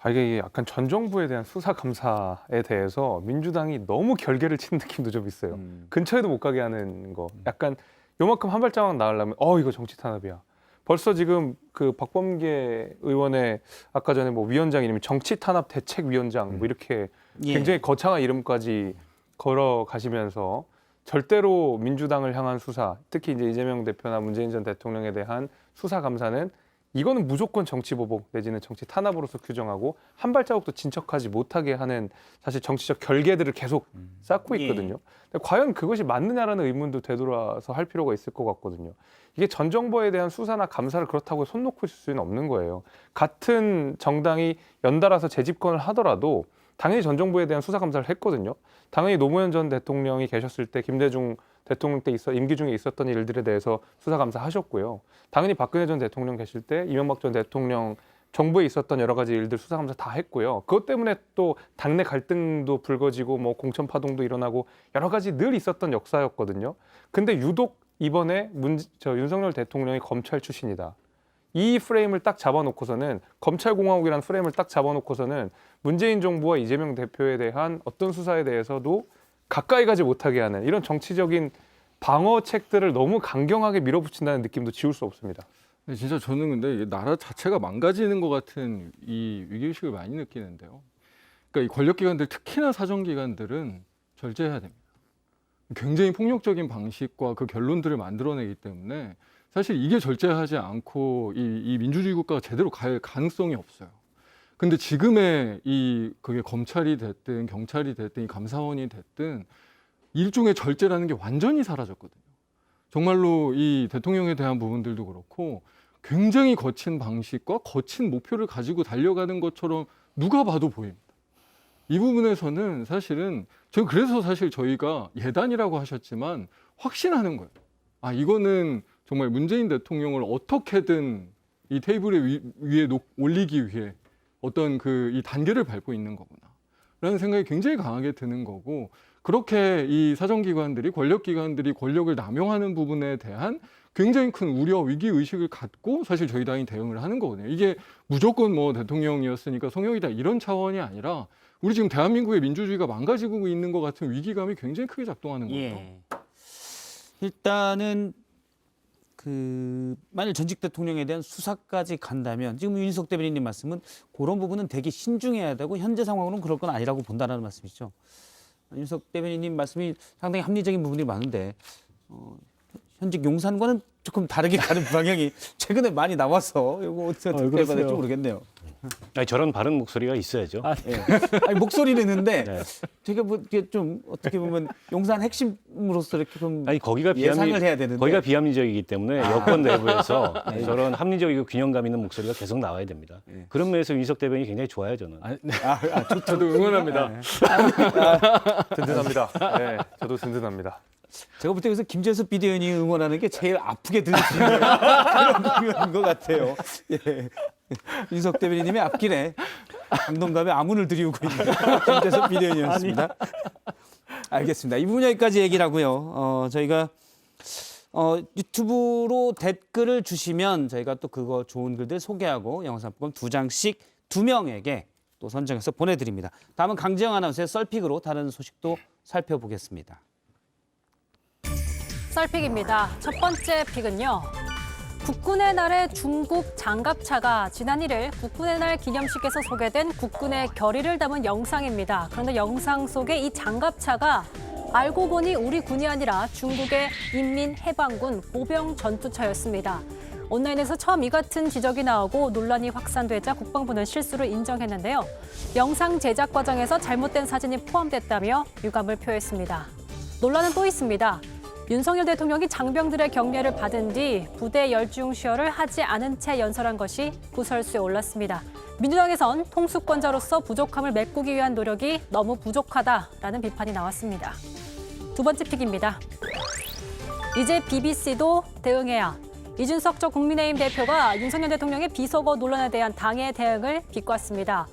이게 약간 전 정부에 대한 수사 감사에 대해서 민주당이 너무 결계를 치는 느낌도 좀 있어요. 근처에도 못 가게 하는 거. 약간 요만큼 한 발자국 나가려면 이거 정치 탄압이야. 벌써 지금 그 박범계 의원의 아까 전에 뭐 위원장 이름이 정치 탄압 대책위원장 뭐 이렇게 예. 굉장히 거창한 이름까지 걸어 가시면서 절대로 민주당을 향한 수사, 특히 이제 이재명 대표나 문재인 전 대통령에 대한 수사 감사는 이거는 무조건 정치 보복 내지는 정치 탄압으로서 규정하고 한 발자국도 진척하지 못하게 하는 사실 정치적 결계들을 계속 쌓고 있거든요. 근데 과연 그것이 맞느냐라는 의문도 되돌아서 할 필요가 있을 것 같거든요. 이게 전 정부에 대한 수사나 감사를 그렇다고 손 놓고 있을 수는 없는 거예요. 같은 정당이 연달아서 재집권을 하더라도 당연히 전 정부에 대한 수사 감사를 했거든요. 당연히 노무현 전 대통령이 계셨을 때 김대중 대통령 때 임기 중에 있었던 일들에 대해서 수사 감사하셨고요. 당연히 박근혜 전 대통령 계실 때 이명박 전 대통령 정부에 있었던 여러 가지 일들 수사 감사 다 했고요. 그것 때문에 또 당내 갈등도 불거지고 뭐 공천 파동도 일어나고 여러 가지 늘 있었던 역사였거든요. 근데 유독 이번에 윤석열 대통령이 검찰 출신이다. 이 프레임을 딱 잡아놓고서는 검찰공화국이라는 프레임을 딱 잡아놓고서는 문재인 정부와 이재명 대표에 대한 어떤 수사에 대해서도 가까이 가지 못하게 하는 이런 정치적인 방어책들을 너무 강경하게 밀어붙인다는 느낌도 지울 수 없습니다. 근데 진짜 저는 근데 이게 나라 자체가 망가지는 것 같은 이 위기의식을 많이 느끼는데요. 그러니까 이 권력기관들 특히나 사정기관들은 절제해야 됩니다. 굉장히 폭력적인 방식과 그 결론들을 만들어내기 때문에 사실 이게 절제하지 않고 이 민주주의 국가가 제대로 갈 가능성이 없어요. 근데 지금의 그게 검찰이 됐든 경찰이 됐든 이 감사원이 됐든 일종의 절제라는 게 완전히 사라졌거든요. 정말로 이 대통령에 대한 부분들도 그렇고 굉장히 거친 방식과 거친 목표를 가지고 달려가는 것처럼 누가 봐도 보입니다. 이 부분에서는 사실은 저는 그래서 사실 저희가 예단이라고 하셨지만 확신하는 거예요. 이거는 정말 문재인 대통령을 어떻게든 이 테이블 위에 올리기 위해 어떤 이 단계를 밟고 있는 거구나 라는 생각이 굉장히 강하게 드는 거고 그렇게 이 사정기관들이 권력기관들이 권력을 남용하는 부분에 대한 굉장히 큰 우려 위기의식을 갖고 사실 저희 당이 대응을 하는 거거든요. 이게 무조건 뭐 대통령이었으니까 성역이다 이런 차원이 아니라 우리 지금 대한민국의 민주주의가 망가지고 있는 것 같은 위기감이 굉장히 크게 작동하는 거예요. 예. 일단은 만일 전직 대통령에 대한 수사까지 간다면 지금 윤희석 대변인님 말씀은 그런 부분은 되게 신중해야 되고 현재 상황으로는 그럴 건 아니라고 본다는 말씀이죠. 윤희석 대변인님 말씀이 상당히 합리적인 부분이 많은데 현직 용산과는 조금 다르게 가는 방향이 최근에 많이 나와서 이거 어떻게 해야 될지 모르겠네요. 저런 바른 목소리가 있어야죠. 아니, 목소리는 있는데 네. 되게 뭐 이게 좀 어떻게 보면 용산 핵심으로서 이렇게 좀 거기가 예상을 해야 되는데 거기가 비합리적이기 때문에 여권 내부에서 저런 합리적이고 균형감 있는 목소리가 계속 나와야 됩니다. 그런 면에서 윤희석 대변인이 굉장히 좋아요, 저는. 저도 응원합니다. 든든합니다. 네, 저도 든든합니다. 제가 볼 때 여기서 김재수 비대위원이 응원하는 게 제일 아프게 들리시는 그런 부분인 것 같아요. 예. 윤석 대변인님의 앞길에 강동감에 아문을 들이우고 있는 김대섭 비대위원이었습니다. 알겠습니다. 이 부분 여기까지 얘기를 하고요. 저희가 유튜브로 댓글을 주시면 저희가 또 그거 좋은 글들 소개하고 영상품 2장씩 2명에게 또 선정해서 보내드립니다. 다음은 강지영 아나운서의 썰픽으로 다른 소식도 살펴보겠습니다. 썰픽입니다. 첫 번째 픽은요. 국군의 날에 중국 장갑차가 지난 1일 국군의 날 기념식에서 소개된 국군의 결의를 담은 영상입니다. 그런데 영상 속에 이 장갑차가 알고 보니 우리 군이 아니라 중국의 인민해방군 보병 전투차였습니다. 온라인에서 처음 이 같은 지적이 나오고 논란이 확산되자 국방부는 실수를 인정했는데요. 영상 제작 과정에서 잘못된 사진이 포함됐다며 유감을 표했습니다. 논란은 또 있습니다. 윤석열 대통령이 장병들의 격려를 받은 뒤 부대 열중시어를 하지 않은 채 연설한 것이 구설수에 올랐습니다. 민주당에선 통수권자로서 부족함을 메꾸기 위한 노력이 너무 부족하다라는 비판이 나왔습니다. 두 번째 픽입니다. 이제 BBC도 대응해야. 이준석 전 국민의힘 대표가 윤석열 대통령의 비속어 논란에 대한 당의 대응을 비꼬았습니다.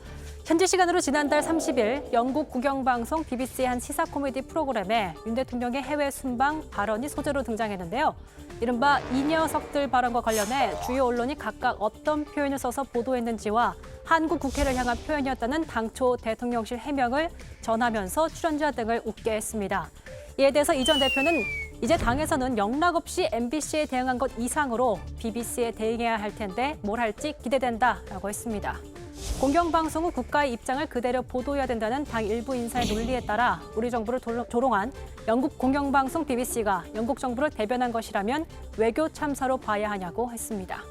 현지 시간으로 지난달 30일 영국 국영방송 BBC의 한 시사 코미디 프로그램에 윤 대통령의 해외 순방 발언이 소재로 등장했는데요. 이른바 이 녀석들 발언과 관련해 주요 언론이 각각 어떤 표현을 써서 보도했는지와 한국 국회를 향한 표현이었다는 당초 대통령실 해명을 전하면서 출연자 등을 웃게 했습니다. 이에 대해서 이 전 대표는 이제 당에서는 영락없이 MBC에 대응한 것 이상으로 BBC에 대응해야 할 텐데 뭘 할지 기대된다라고 했습니다. 공영방송은 국가의 입장을 그대로 보도해야 된다는 당 일부 인사의 논리에 따라 우리 정부를 조롱한 영국 공영방송 BBC가 영국 정부를 대변한 것이라면 외교 참사로 봐야 하냐고 했습니다.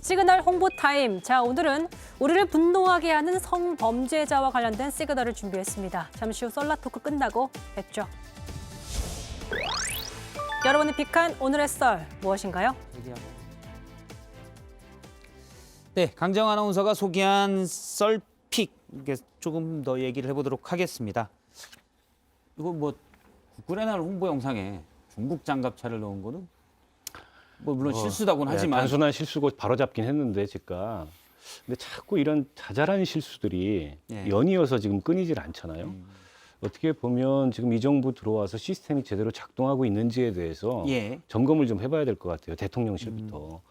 시그널 홍보타임. 자, 오늘은 우리를 분노하게 하는 성범죄자와 관련된 시그널을 준비했습니다. 잠시 후 썰라토크 끝나고 뵙죠. 여러분이 픽한 오늘의 썰 무엇인가요? 네, 강정 아나운서가 소개한 썰픽 조금 더 얘기를 해보도록 하겠습니다. 이거 뭐 국군의 날 홍보 영상에 중국 장갑차를 넣은 거는 뭐 물론 실수다고는 하지만 단순한 실수고 바로잡긴 했는데 제가 근데 자꾸 이런 자잘한 실수들이 예. 연이어서 지금 끊이질 않잖아요. 어떻게 보면 지금 이 정부 들어와서 시스템이 제대로 작동하고 있는지에 대해서 예. 점검을 좀 해봐야 될 것 같아요. 대통령실부터.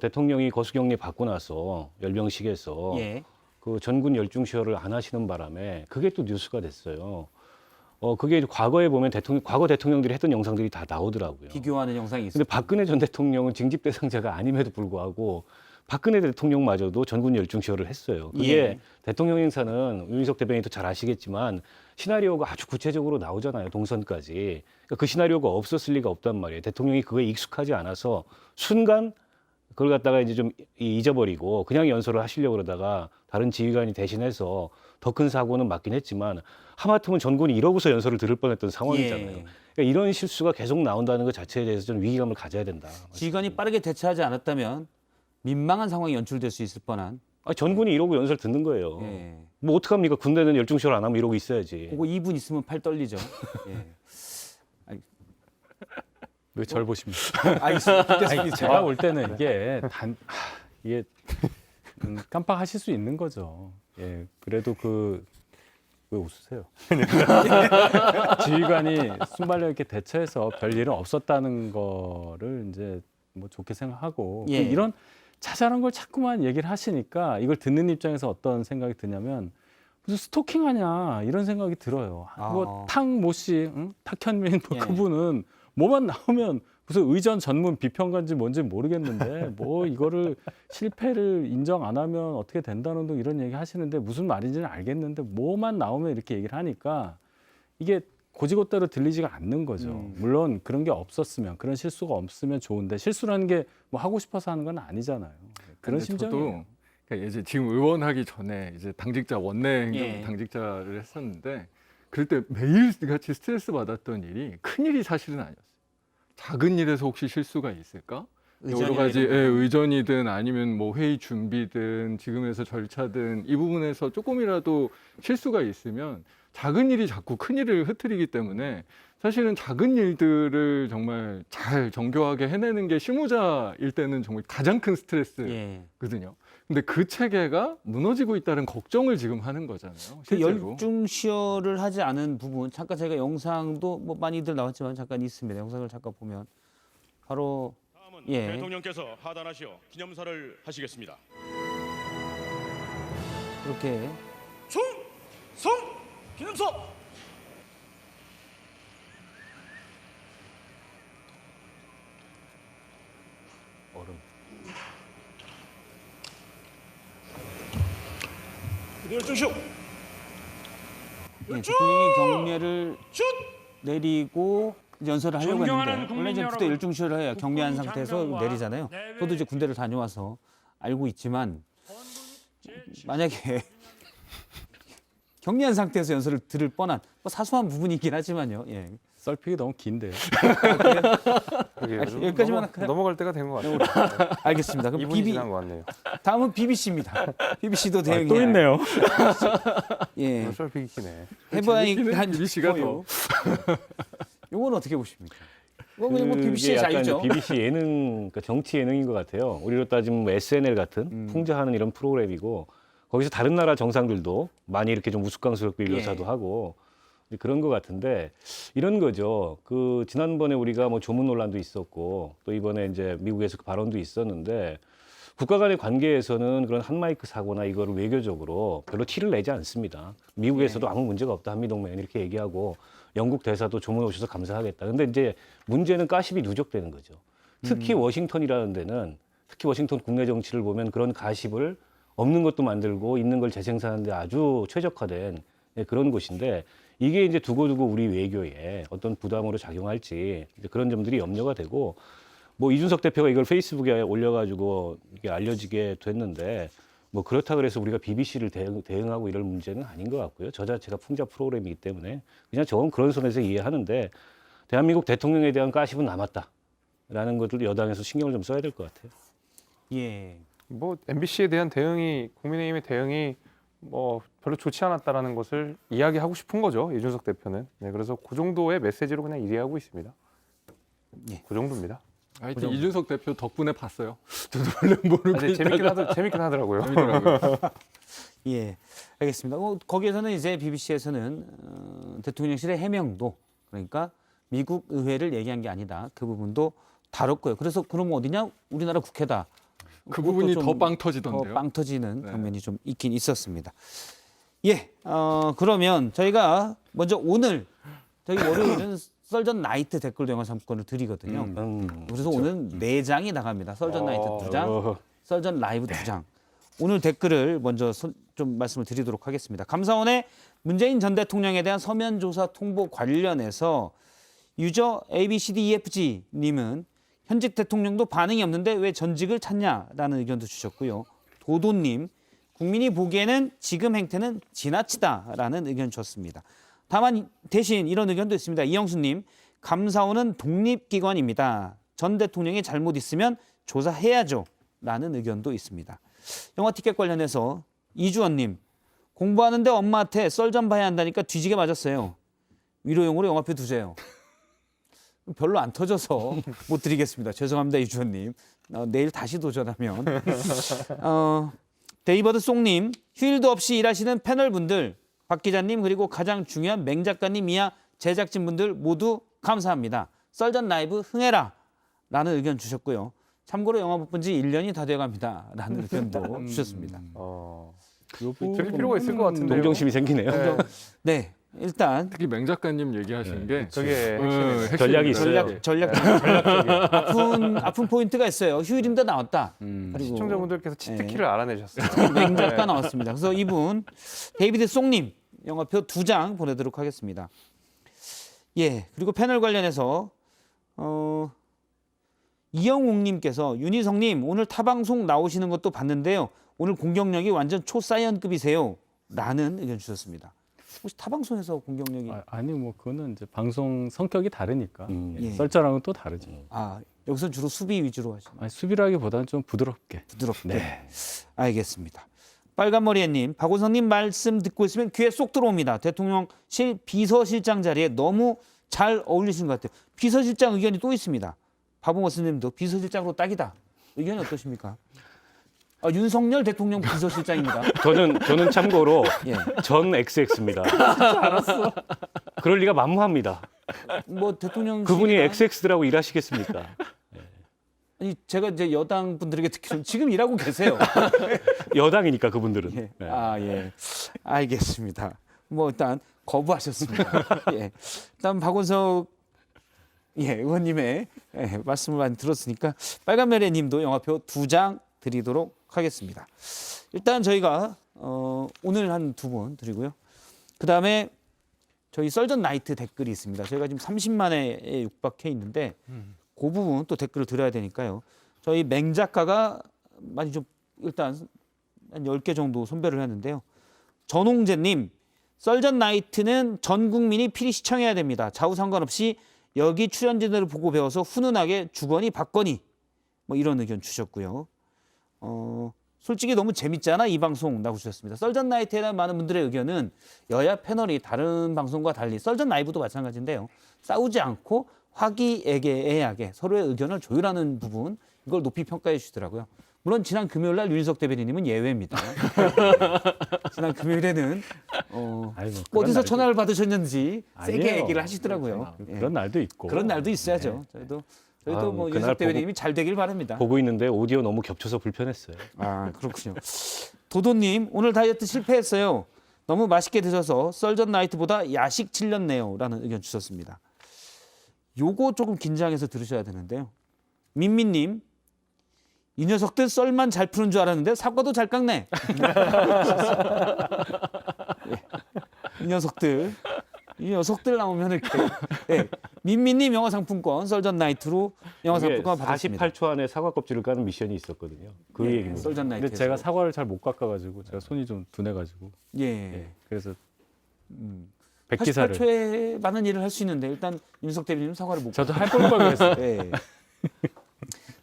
대통령이 거수경례 받고 나서 열병식에서 예. 그 전군 열중시어를 안 하시는 바람에 그게 또 뉴스가 됐어요. 그게 과거에 보면 과거 대통령들이 했던 영상들이 다 나오더라고요. 비교하는 영상이 근데 있습니다. 박근혜 전 대통령은 징집 대상자가 아님에도 불구하고 박근혜 대통령마저도 전군 열중시어를 했어요. 그게 예. 대통령 행사는 윤희석 대변인도 잘 아시겠지만 시나리오가 아주 구체적으로 나오잖아요. 동선까지. 그러니까 그 시나리오가 없었을 리가 없단 말이에요. 대통령이 그거에 익숙하지 않아서 순간 그걸 갖다가 이제 좀 잊어버리고 그냥 연설을 하시려고 그러다가 다른 지휘관이 대신해서 더 큰 사고는 맞긴 했지만 하마터면 전군이 이러고서 연설을 들을 뻔했던 상황이잖아요. 예. 그러니까 이런 실수가 계속 나온다는 것 자체에 대해서 좀 위기감을 가져야 된다. 지휘관이 빠르게 대처하지 않았다면 민망한 상황이 연출될 수 있을 뻔한. 전군이 이러고 연설 듣는 거예요. 예. 뭐 어떡합니까? 군대는 열중시를 안 하면 이러고 있어야지. 그거 2분 있으면 팔 떨리죠. 예. 왜 절 보십니까? 알겠습니다. 제가 볼 때는 이게 깜빡하실 수 있는 거죠. 예, 그래도 왜 웃으세요? 지휘관이 순발력 있게 대처해서 별 일은 없었다는 거를 이제 뭐 좋게 생각하고 예. 이런 자잘한 걸 자꾸만 얘기를 하시니까 이걸 듣는 입장에서 어떤 생각이 드냐면 무슨 스토킹하냐 이런 생각이 들어요. 뭐 탕모 씨, 탁현민 예. 그분은 뭐만 나오면 무슨 의전 전문 비평가인지 뭔지 모르겠는데 뭐 이거를 실패를 인정 안 하면 어떻게 된다는 등 이런 얘기 하시는데 무슨 말인지는 알겠는데 뭐만 나오면 이렇게 얘기를 하니까 이게 고지고대로 들리지가 않는 거죠. 물론 그런 게 없었으면 그런 실수가 없으면 좋은데 실수라는 게 뭐 하고 싶어서 하는 건 아니잖아요. 그런 심정이에요. 그러니까 이제 지금 의원하기 전에 이제 당직자 원내 행정 예. 당직자를 했었는데 그럴 때 매일 같이 스트레스 받았던 일이 큰 일이 사실은 아니었어요. 작은 일에서 혹시 실수가 있을까? 여러 가지 의전이든 아니면 뭐 회의 준비든 지금에서 절차든 이 부분에서 조금이라도 실수가 있으면 작은 일이 자꾸 큰 일을 흐트리기 때문에 사실은 작은 일들을 정말 잘 정교하게 해내는 게 실무자일 때는 정말 가장 큰 스트레스거든요. 근데 그 체계가 무너지고 있다는 걱정을 지금 하는 거잖아요. 그 실제로. 열중시효를 하지 않은 부분 잠깐 저희가 영상도 뭐 많이들 나왔지만 잠깐 있습니다. 영상을 잠깐 보면 바로 다음은 예. 대통령께서 하단하시어 기념사를 하시겠습니다. 이렇게 충성 기념사. 얼음. 열중시오. 예, 대통령이 경례를 내리고 이제 연설을 하려고 했는데 원래 이제 그때 열중시효를 해야 경례한 상태에서 내리잖아요. 저도 이제 군대를 다녀와서 알고 있지만 만약에 경례한 상태에서 연설을 들을 뻔한 뭐 사소한 부분이긴 하지만요. 예. 썰픽이 너무 긴데요. 그러게요. 좀 여기까지만 할까요? 넘어갈 때가 된 것 같아요. 알겠습니다. 그럼 2분이 지난 것 같네요. 다음은 BBC입니다. BBC도 대응이 또 있네요. 예. 썰픽이 기네. 해봐야 한 BBC가 더. 요건 어떻게 보십니까? 이건 뭐 BBC의 약간 자유죠. BBC 예능, 그러니까 정치 예능인 것 같아요. 우리로 따지면 뭐 SNL 같은 풍자하는 이런 프로그램이고 거기서 다른 나라 정상들도 많이 이렇게 좀 우스꽝스럽게 묘사도 하고 그런 것 같은데 이런 거죠. 그 지난번에 우리가 뭐 조문 논란도 있었고 또 이번에 이제 미국에서 그 발언도 있었는데 국가 간의 관계에서는 그런 한마이크 사고나 이거를 외교적으로 별로 티를 내지 않습니다. 미국에서도 아무 문제가 없다 한미동맹 이렇게 얘기하고 영국 대사도 조문 오셔서 감사하겠다. 근데 이제 문제는 가십이 누적되는 거죠. 특히 워싱턴이라는 데는 특히 워싱턴 국내 정치를 보면 그런 가십을 없는 것도 만들고 있는 걸 재생산하는 데 아주 최적화된 그런 곳인데 이게 이제 두고두고 우리 외교에 어떤 부담으로 작용할지 이제 그런 점들이 염려가 되고 뭐 이준석 대표가 이걸 페이스북에 올려가지고 이게 알려지게 됐는데 뭐 그렇다 그래서 우리가 BBC를 대응하고 이럴 문제는 아닌 것 같고요. 저 자체가 풍자 프로그램이기 때문에 그냥 저건 그런 선에서 이해하는데 대한민국 대통령에 대한 가십은 남았다라는 것들 여당에서 신경을 좀 써야 될 것 같아요. 예. 뭐 MBC에 대한 대응이 국민의힘의 대응이 뭐 별로 좋지 않았다라는 것을 이야기하고 싶은 거죠. 이준석 대표는. 네, 그래서 그 정도의 메시지로 그냥 이해하고 있습니다. 예. 그 정도입니다. 하여튼 이준석 대표 덕분에 봤어요. 저도 원래 모르고 아니, 재밌긴 하더라고요. 재밌더라고요. 예, 알겠습니다. 거기에서는 이제 BBC에서는 대통령실의 해명도 그러니까 미국 의회를 얘기한 게 아니다. 그 부분도 다뤘고요. 그래서 그럼 어디냐? 우리나라 국회다. 그 부분이 좀 더 빵 터지던데요. 더 빵 터지는 네. 장면이 좀 있긴 있었습니다. 예, 그러면 저희가 먼저 오늘 저희 월요일은 썰전 나이트 댓글도 영화 상품권을 드리거든요. 그래서 오늘 4장이 나갑니다. 썰전 나이트 2장, 썰전 라이브 2장. 오늘 댓글을 먼저 좀 말씀을 드리도록 하겠습니다. 감사원의 문재인 전 대통령에 대한 서면 조사 통보 관련해서 유저 ABCDEFG님은 현직 대통령도 반응이 없는데 왜 전직을 찾냐라는 의견도 주셨고요. 도도님, 국민이 보기에는 지금 행태는 지나치다라는 의견 주셨습니다. 다만 대신 이런 의견도 있습니다. 이영수님, 감사원은 독립기관입니다. 전 대통령이 잘못 있으면 조사해야죠. 라는 의견도 있습니다. 영화 티켓 관련해서 이주원님, 공부하는데 엄마한테 썰전 봐야 한다니까 뒤지게 맞았어요. 위로용으로 영화표 두세요. 별로 안 터져서 못 드리겠습니다. 죄송합니다, 이주원님. 내일 다시 도전하면. 데이버드 송님, 휴일도 없이 일하시는 패널분들, 박 기자님 그리고 가장 중요한 맹 작가님 이하 제작진분들 모두 감사합니다. 썰전 라이브 흥해라 라는 의견 주셨고요. 참고로 영화 못 본 지 1년이 다 돼갑니다 라는 의견도 주셨습니다. 드릴 필요가 있을 것 같은데요. 동정심이 생기네요. 네, 일단 특히 맹 작가님 얘기하신 게 그게 핵심입니다. 전략이 있어요. 전략적인 아픈 포인트가 있어요. 휴일인데 나왔다. 그리고 시청자분들께서 치트키를 알아내셨어요. 맹 작가 나왔습니다. 그래서 이분 데이비드 송님 영화표 2장 보내도록 하겠습니다. 예, 그리고 패널 관련해서 이영웅님께서 윤희성님 오늘 타방송 나오시는 것도 봤는데요. 오늘 공격력이 완전 초사이언급이세요. 라는 의견 주셨습니다. 혹시 타방송에서 공격력이 아니 뭐 그거는 이제 방송 성격이 다르니까 예. 썰전랑은 또 다르죠. 여기서 주로 수비 위주로 하시나요? 아니, 수비라기보다는 좀 부드럽게. 부드럽게. 네. 알겠습니다. 빨간머리애님, 박원성님 말씀 듣고 있으면 귀에 쏙 들어옵니다. 대통령실 비서실장 자리에 너무 잘 어울리시는 것 같아요. 비서실장 의견이 또 있습니다. 바보머스님도 비서실장으로 딱이다. 의견이 어떠십니까? 윤석열 대통령 비서실장입니다. 저는 참고로 예. 전 XX입니다. 알았어. 그럴 리가 만무합니다. 뭐 대통령 그분이 XX들하고 일하시겠습니까? 아니 제가 이제 여당 분들에게 듣기로는 지금 일하고 계세요. 여당이니까 그분들은. 예. 네. 예. 알겠습니다. 뭐 일단 거부하셨습니다. 예. 일단 박원석 의원님의 말씀을 많이 들었으니까 빨간매래님도 영화표 2장 드리도록 하겠습니다. 일단 저희가 오늘 한 2분 드리고요. 그 다음에 저희 썰전 나이트 댓글이 있습니다. 저희가 지금 30만에 육박해 있는데 그 부분 또 댓글을 드려야 되니까요. 저희 맹 작가가 많이 좀 일단 한 10개 정도 선별을 했는데요. 전홍재님, 썰전 나이트는 전 국민이 필히 시청해야 됩니다. 좌우 상관없이 여기 출연진들을 보고 배워서 훈훈하게 주거니 받거니 뭐 이런 의견 주셨고요. 솔직히 너무 재밌잖아 이 방송라고 주셨습니다. 썰전 나이트에 대한 많은 분들의 의견은 여야 패널이 다른 방송과 달리 썰전 라이브도 마찬가지인데요. 싸우지 않고 화기애애하게 서로의 의견을 조율하는 부분 이걸 높이 평가해 주시더라고요. 물론 지난 금요일 날 윤석 대변인님은 예외입니다. 지난 금요일에는 어디서 전화를 받으셨는지 세게 아니에요. 얘기를 하시더라고요. 그런 날도 있고. 그런 날도 있어야죠. 저희도 뭐 그날 윤석 대변인님이 잘 되길 바랍니다. 보고 있는데 오디오 너무 겹쳐서 불편했어요. 아 그렇군요. 도도님 오늘 다이어트 실패했어요. 너무 맛있게 드셔서 썰전 나이트보다 야식 질렸네요. 라는 의견 주셨습니다. 요거 조금 긴장해서 들으셔야 되는데요. 민민님 이 녀석들 썰만 잘 푸는 줄 알았는데 사과도 잘 깎네. 이 녀석들 나오면 이렇게 민민님 영화상품권 썰전 나이트로 영화상품권 받았습니다. 48초 안에 사과 껍질을 까는 미션이 있었거든요. 그 얘기입니다. 썰전 나이트. 근데 제가 사과를 잘 못 깎아가지고 제가 손이 좀 둔해가지고. 그래서 백기사를. 88초에 많은 일을 할 수 있는데 일단 윤석 대변인은 사과를 못. 저도 할 걸 그랬어요.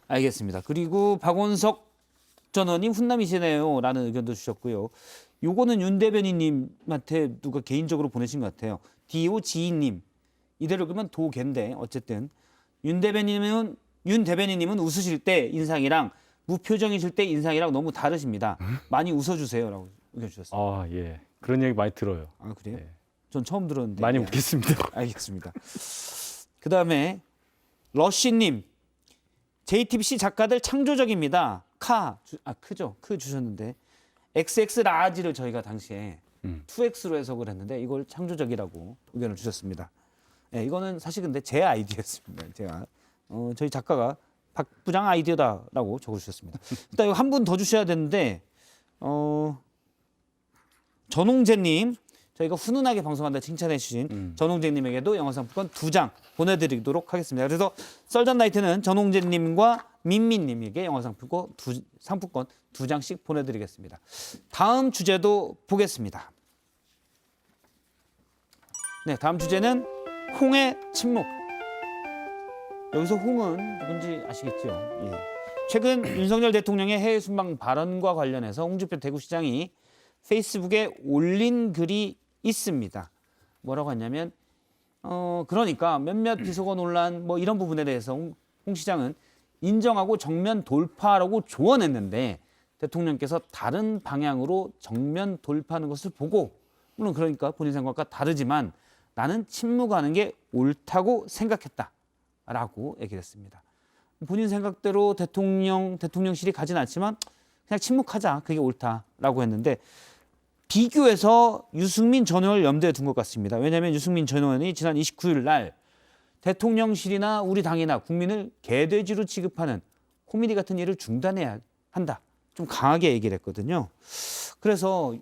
알겠습니다. 그리고 박원석 전원님 훈남이시네요 라는 의견도 주셨고요. 요거는 윤 대변인님한테 누가 개인적으로 보내신 것 같아요. DOG님 이대로 그러면 도개인데 어쨌든 윤 대변인님은 웃으실 때 인상이랑 무표정이실 때 인상이랑 너무 다르십니다. 많이 웃어주세요라고 의견 주셨습니다. 아 예, 그런 얘기 많이 들어요. 아 그래요? 네. 전 처음 들었는데. 많이 웃겠습니다. 알겠습니다. 그 다음에 러쉬님 JTBC 작가들 창조적입니다. 크죠? 크 주셨는데 XX 라지를 저희가 당시에 2X로 해석을 했는데 이걸 창조적이라고 의견을 주셨습니다. 이거는 사실 근데 제 아이디어였습니다. 제가 저희 작가가 박 부장 아이디어다라고 적어주셨습니다. 일단 한 분 더 주셔야 되는데 전홍재님 저희가 훈훈하게 방송한다 칭찬해 주신 전홍재님에게도 영화상품권 2장 보내드리도록 하겠습니다. 그래서 썰전 나이트는 전홍재님과 민민님에게 영화상품권 2장씩 보내드리겠습니다. 다음 주제도 보겠습니다. 네, 다음 주제는 홍의 침묵. 여기서 홍은 누군지 아시겠죠? 최근 윤석열 대통령의 해외 순방 발언과 관련해서 홍준표 대구시장이 페이스북에 올린 글이 있습니다. 뭐라고 했냐면 그러니까 몇몇 비속어 논란 뭐 이런 부분에 대해서 홍 시장은 인정하고 정면 돌파라고 조언했는데 대통령께서 다른 방향으로 정면 돌파하는 것을 보고 물론 그러니까 본인 생각과 다르지만 나는 침묵하는 게 옳다고 생각했다라고 얘기를 했습니다. 본인 생각대로 대통령실이 가진 않지만 그냥 침묵하자 그게 옳다라고 했는데 비교해서 유승민 전 의원을 염두에 둔 것 같습니다. 왜냐하면 유승민 전 의원이 지난 29일 날 대통령실이나 우리 당이나 국민을 개돼지로 취급하는 코미디 같은 일을 중단해야 한다. 좀 강하게 얘기를 했거든요. 그래서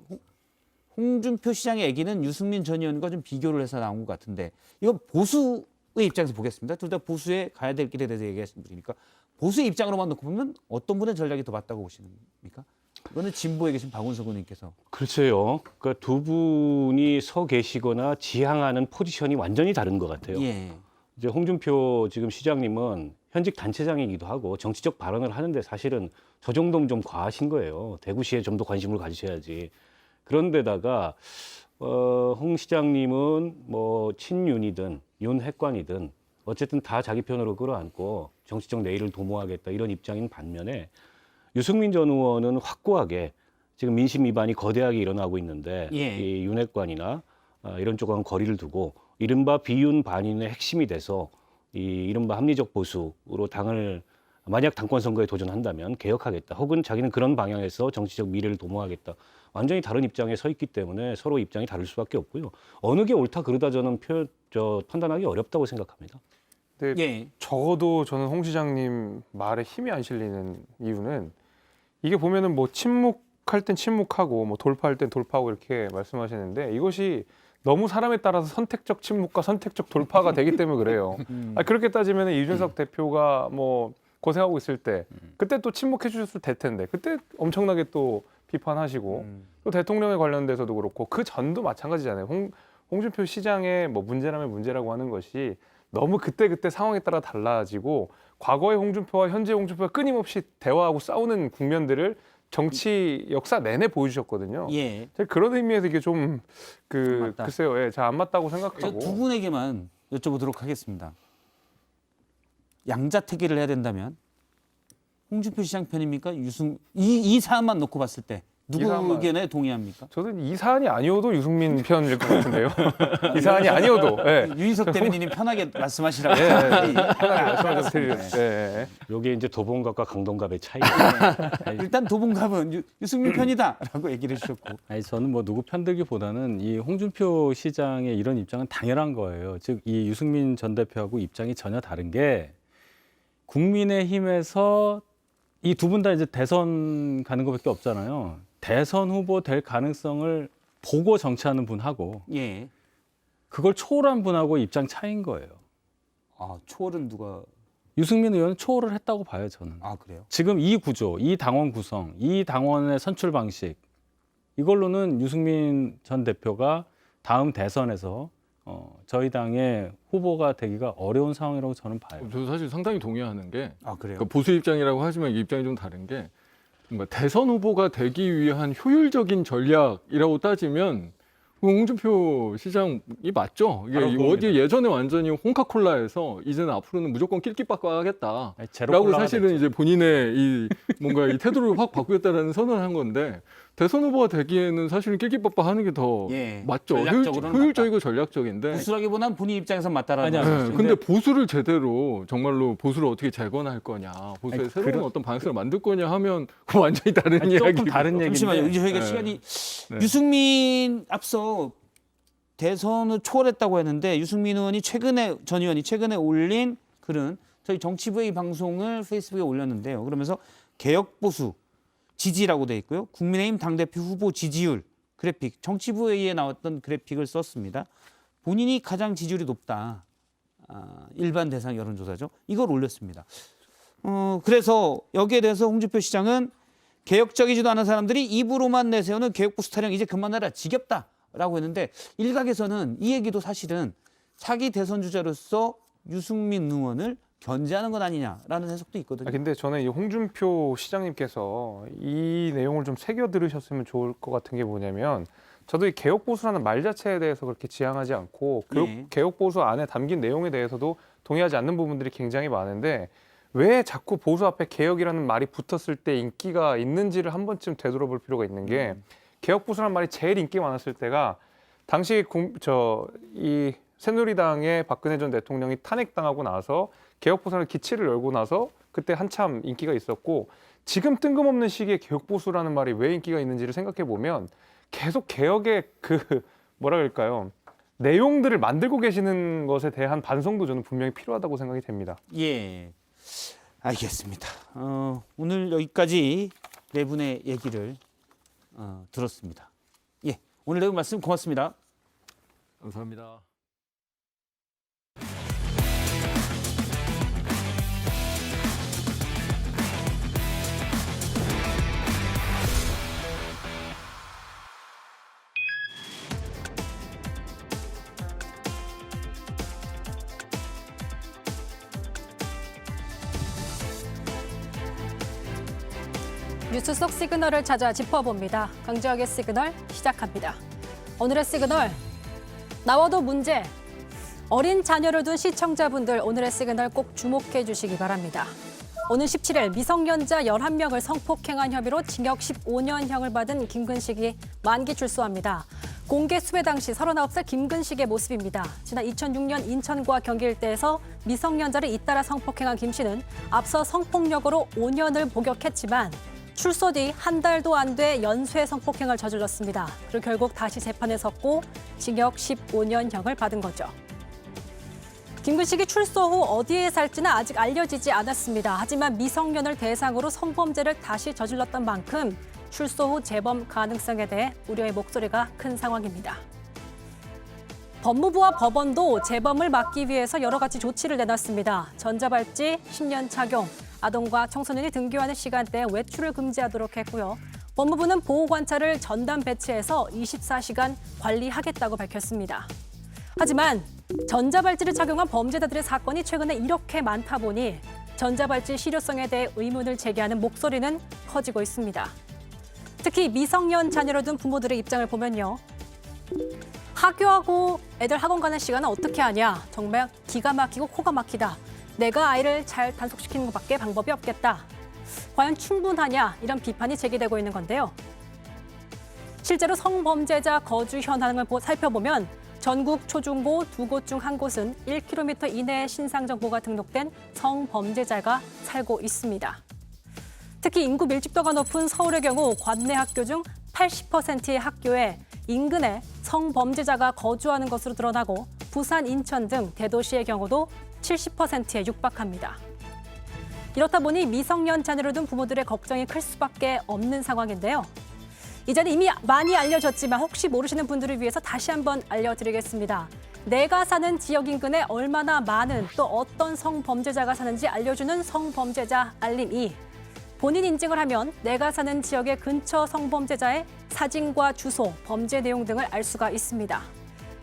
홍준표 시장의 얘기는 유승민 전 의원과 좀 비교를 해서 나온 것 같은데 이건 보수의 입장에서 보겠습니다. 둘 다 보수에 가야 될 길에 대해서 얘기하신 분이니까 보수의 입장으로만 놓고 보면 어떤 분의 전략이 더 맞다고 보시는입니까? 이거는 진보에 계신 박원석 의원님께서. 글쎄요. 그러니까 두 분이 서 계시거나 지향하는 포지션이 완전히 다른 것 같아요. 이제 홍준표 지금 시장님은 현직 단체장이기도 하고 정치적 발언을 하는데 사실은 저 정도면 좀 과하신 거예요. 대구시에 좀 더 관심을 가지셔야지. 그런데다가 홍 시장님은 뭐 친윤이든 윤핵관이든 어쨌든 다 자기 편으로 끌어안고 정치적 내일을 도모하겠다 이런 입장인 반면에 유승민 전 의원은 확고하게 지금 민심 위반이 거대하게 일어나고 있는데 예. 이 윤핵관이나 이런 쪽과는 거리를 두고 이른바 비윤 반윤의 핵심이 돼서 이 이른바 합리적 보수로 당을 만약 당권 선거에 도전한다면 개혁하겠다. 혹은 자기는 그런 방향에서 정치적 미래를 도모하겠다. 완전히 다른 입장에 서 있기 때문에 서로 입장이 다를 수밖에 없고요. 어느 게 옳다 그르다 저는 판단하기 어렵다고 생각합니다. 근데 예. 적어도 저는 홍 시장님 말에 힘이 안 실리는 이유는 이게 보면은 뭐 침묵할 땐 침묵하고 뭐 돌파할 땐 돌파하고 이렇게 말씀하시는데 이것이 너무 사람에 따라서 선택적 침묵과 선택적 돌파가 되기 때문에 그래요. 그렇게 따지면 이준석 대표가 뭐 고생하고 있을 때 그때 또 침묵해 주셨을 될 텐데 그때 엄청나게 또 비판하시고 또 대통령에 관련돼서도 그렇고 그 전도 마찬가지잖아요. 홍준표 시장의 뭐 문제라면 문제라고 하는 것이 너무 그때그때 상황에 따라 달라지고 과거의 홍준표와 현재 홍준표가 끊임없이 대화하고 싸우는 국면들을 정치 역사 내내 보여주셨거든요. 예. 제가 그런 의미에서 이게 좀 맞다. 글쎄요, 예, 잘 안 맞다고 저 생각하고. 두 분에게만 여쭤보도록 하겠습니다. 양자택일을 해야 된다면 홍준표 시장 편입니까? 이 사안만 놓고 봤을 때 누구 사안만. 의견에 동의합니까? 저는 이 사안이 아니어도 유승민 편일 것 같은데요. 이 사안이 아니어도. 예. 유인석 대변인님 편하게 말씀하시라고. 예, 편하게 말씀 좀 드리죠. 예. 이게 이제 도봉갑과 강동갑의 차이. 일단 도봉갑은 유승민 편이다라고 얘기를 해주셨고. 아니 저는 뭐 누구 편들기보다는 이 홍준표 시장의 이런 입장은 당연한 거예요. 즉 이 유승민 전 대표하고 입장이 전혀 다른 게 국민의힘에서 이 두 분 다 이제 대선 가는 것밖에 없잖아요. 대선 후보 될 가능성을 보고 정치하는 분하고 예. 그걸 초월한 분하고 입장 차이인 거예요. 아 초월은 누가? 유승민 의원은 초월을 했다고 봐요, 저는. 아 그래요? 지금 이 구조, 이 당원 구성, 이 당원의 선출 방식 이걸로는 유승민 전 대표가 다음 대선에서 저희 당의 후보가 되기가 어려운 상황이라고 저는 봐요. 저도 사실 상당히 동의하는 게 아 그래요? 그러니까 보수 입장이라고 하지만 이 입장이 좀 다른 게 뭔가 대선 후보가 되기 위한 효율적인 전략이라고 따지면 홍준표 시장이 맞죠. 이게 바로 그겁니다. 예전에 완전히 홍카콜라에서 이제는 앞으로는 무조건 낄끼빠빠하겠다라고 아니, 제로 콜라가 사실은 됐죠. 이제 본인의 이 뭔가 이 태도를 확 바꾸겠다라는 선언을 한 건데 대선 후보가 되기에는 사실은 낄끼빠빠 하는 게 더 예. 맞죠. 전략적으로는 효율적이고 전략적인데. 보수라기보다는 본인 입장에서 맞다라는 아니야. 말씀이죠. 근데 보수를 제대로 정말로 보수를 어떻게 재건할 거냐, 보수의 아니, 새로운 그런- 어떤 방식을 만들 거냐 하면 그거 완전히 다른 아니, 이야기고. 조금 다른 얘기인데 잠시만요. 이제 저희가 네. 시간이 네. 유승민 앞서 대선을 초월했다고 했는데 유승민 의원이 전 의원이 최근에 올린 글은 저희 정치부의 방송을 페이스북에 올렸는데요. 그러면서 개혁 보수 지지라고 돼 있고요. 국민의힘 당대표 후보 지지율 그래픽 정치부회의에 나왔던 그래픽을 썼습니다. 본인이 가장 지지율이 높다. 일반 대상 여론조사죠. 이걸 올렸습니다. 그래서 여기에 대해서 홍준표 시장은 개혁적이지도 않은 사람들이 입으로만 내세우는 개혁보수 타령 이제 그만해라 지겹다라고 했는데 일각에서는 이 얘기도 사실은 차기 대선 주자로서 유승민 의원을 견제하는 것 아니냐라는 해석도 있거든요. 근데 저는 이 홍준표 시장님께서 이 내용을 좀 새겨 들으셨으면 좋을 것 같은 게 뭐냐면 저도 이 개혁 보수라는 말 자체에 대해서 그렇게 지향하지 않고 네. 개혁 보수 안에 담긴 내용에 대해서도 동의하지 않는 부분들이 굉장히 많은데 왜 자꾸 보수 앞에 개혁이라는 말이 붙었을 때 인기가 있는지를 한 번쯤 되돌아볼 필요가 있는 게 개혁 보수라는 말이 제일 인기 많았을 때가 당시 이 새누리당의 박근혜 전 대통령이 탄핵당하고 나서 개혁보수라는 기치를 열고 나서 그때 한참 인기가 있었고 지금 뜬금없는 시기에 개혁보수라는 말이 왜 인기가 있는지를 생각해 보면 계속 개혁의 뭐라 그럴까요? 내용들을 만들고 계시는 것에 대한 반성도 저는 분명히 필요하다고 생각이 됩니다. 예, 알겠습니다. 오늘 여기까지 네 분의 얘기를 들었습니다. 예, 오늘 내용 말씀 고맙습니다. 감사합니다. 뉴스 속 시그널을 찾아 짚어봅니다. 강지혁의 시그널 시작합니다. 오늘의 시그널, 나와도 문제. 어린 자녀를 둔 시청자분들 오늘의 시그널 꼭 주목해 주시기 바랍니다. 오는 17일 미성년자 11명을 성폭행한 혐의로 징역 15년형을 받은 김근식이 만기 출소합니다. 공개 수배 당시 39살 김근식의 모습입니다. 지난 2006년 인천과 경기 일대에서 미성년자를 잇따라 성폭행한 김 씨는 앞서 성폭력으로 5년을 복역했지만 출소 뒤 한 달도 안 돼 연쇄 성폭행을 저질렀습니다. 그리고 결국 다시 재판에 섰고 징역 15년형을 받은 거죠. 김근식이 출소 후 어디에 살지는 아직 알려지지 않았습니다. 하지만 미성년을 대상으로 성범죄를 다시 저질렀던 만큼 출소 후 재범 가능성에 대해 우려의 목소리가 큰 상황입니다. 법무부와 법원도 재범을 막기 위해서 여러 가지 조치를 내놨습니다. 전자발찌, 10년 착용, 아동과 청소년이 등교하는 시간대에 외출을 금지하도록 했고요. 법무부는 보호관찰을 전담 배치해서 24시간 관리하겠다고 밝혔습니다. 하지만 전자발찌를 착용한 범죄자들의 사건이 최근에 이렇게 많다 보니 전자발찌 실효성에 대해 의문을 제기하는 목소리는 커지고 있습니다. 특히 미성년 자녀를 둔 부모들의 입장을 보면요. 하교하고 애들 학원 가는 시간은 어떻게 하냐. 정말 기가 막히고 코가 막히다. 내가 아이를 잘 단속시키는 것밖에 방법이 없겠다. 과연 충분하냐. 이런 비판이 제기되고 있는 건데요. 실제로 성범죄자 거주 현황을 살펴보면 전국 초중고 2곳 중 한 곳은 1km 이내에 신상정보가 등록된 성범죄자가 살고 있습니다. 특히 인구 밀집도가 높은 서울의 경우 관내 학교 중 80%의 학교에 인근에 성범죄자가 거주하는 것으로 드러나고 부산, 인천 등 대도시의 경우도 70%에 육박합니다. 이렇다 보니 미성년 자녀를 둔 부모들의 걱정이 클 수밖에 없는 상황인데요. 이제는 이미 많이 알려졌지만 혹시 모르시는 분들을 위해서 다시 한번 알려드리겠습니다. 내가 사는 지역 인근에 얼마나 많은 또 어떤 성범죄자가 사는지 알려주는 성범죄자 알림 2. 본인 인증을 하면 내가 사는 지역의 근처 성범죄자의 사진과 주소, 범죄 내용 등을 알 수가 있습니다.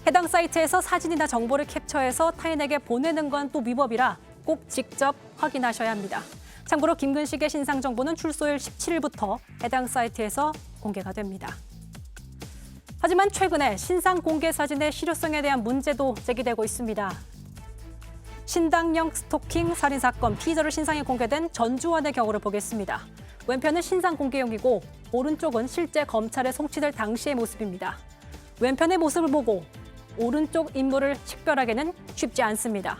해당 사이트에서 사진이나 정보를 캡처해서 타인에게 보내는 건 또 위법이라 꼭 직접 확인하셔야 합니다. 참고로 김근식의 신상 정보는 출소일 17일부터 해당 사이트에서 공개가 됩니다. 하지만 최근에 신상 공개 사진의 실효성에 대한 문제도 제기되고 있습니다. 신당형 스토킹 살인 사건 피의자로 신상이 공개된 전주환의 경우를 보겠습니다. 왼편은 신상 공개용이고 오른쪽은 실제 검찰에 송치될 당시의 모습입니다. 왼편의 모습을 보고 오른쪽 인물을 식별하기는 쉽지 않습니다.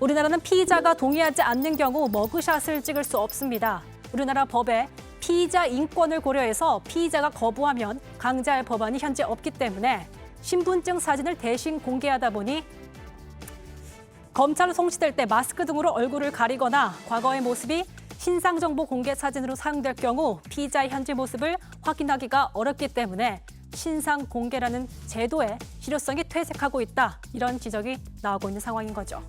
우리나라는 피의자가 동의하지 않는 경우 머그샷을 찍을 수 없습니다. 우리나라 법에 피의자 인권을 고려해서 피의자가 거부하면 강제할 법안이 현재 없기 때문에 신분증 사진을 대신 공개하다 보니 검찰로 송치될 때 마스크 등으로 얼굴을 가리거나 과거의 모습이 신상정보 공개 사진으로 사용될 경우 피의자의 현재 모습을 확인하기가 어렵기 때문에 신상 공개라는 제도의 실효성이 퇴색하고 있다. 이런 지적이 나오고 있는 상황인 거죠.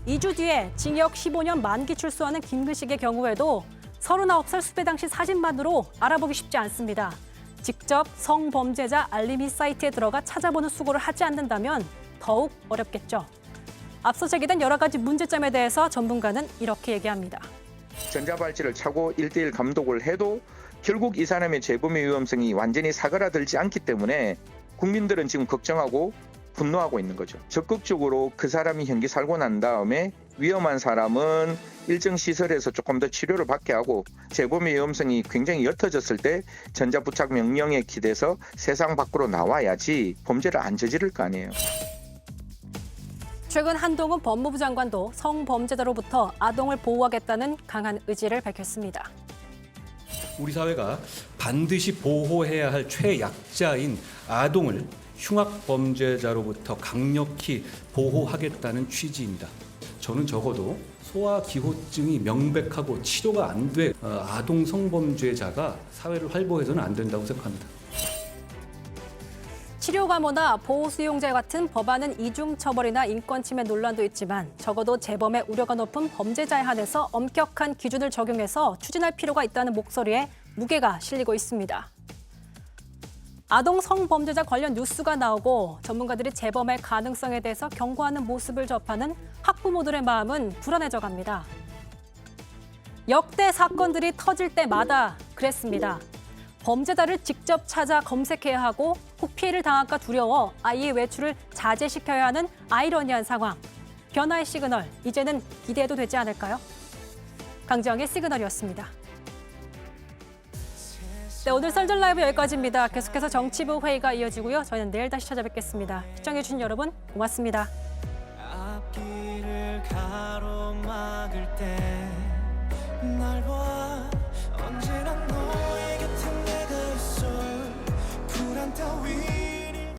2주 뒤에 징역 15년 만기 출소하는 김근식의 경우에도 39살 수배 당시 사진만으로 알아보기 쉽지 않습니다. 직접 성범죄자 알림이 사이트에 들어가 찾아보는 수고를 하지 않는다면 더욱 어렵겠죠. 앞서 제기된 여러 가지 문제점에 대해서 전문가는 이렇게 얘기합니다. 전자발찌를 차고 1:1 감독을 해도 결국 이 사람의 재범의 위험성이 완전히 사그라들지 않기 때문에 국민들은 지금 걱정하고 분노하고 있는 거죠. 적극적으로 그 사람이 현기 살고 난 다음에 위험한 사람은 일정 시설에서 조금 더 치료를 받게 하고 재범의 위험성이 굉장히 옅어졌을 때 전자부착 명령에 기대서 세상 밖으로 나와야지 범죄를 안 저지를 거 아니에요. 최근 한동훈 법무부 장관도 성범죄자로부터 아동을 보호하겠다는 강한 의지를 밝혔습니다. 우리 사회가 반드시 보호해야 할 최약자인 아동을 흉악범죄자로부터 강력히 보호하겠다는 취지입니다. 저는 적어도 소아기호증이 명백하고 치료가 안 돼 아동 성범죄자가 사회를 활보해서는 안 된다고 생각합니다. 치료감호나 보호수용제 같은 법안은 이중처벌이나 인권침해 논란도 있지만 적어도 재범의 우려가 높은 범죄자에 한해서 엄격한 기준을 적용해서 추진할 필요가 있다는 목소리에 무게가 실리고 있습니다. 아동 성범죄자 관련 뉴스가 나오고 전문가들이 재범의 가능성에 대해서 경고하는 모습을 접하는 학부모들의 마음은 불안해져 갑니다. 역대 사건들이 터질 때마다 그랬습니다. 범죄자를 직접 찾아 검색해야 하고 혹 피해를 당할까 두려워 아이의 외출을 자제시켜야 하는 아이러니한 상황. 변화의 시그널, 이제는 기대해도 되지 않을까요? 강지영의 시그널이었습니다. 네, 오늘 썰들 라이브 여기까지입니다. 계속해서 정치부 회의가 이어지고요. 저희는 내일 다시 찾아뵙겠습니다. 시청해주신 여러분 고맙습니다. 앞길을 가로막을 때 날 봐.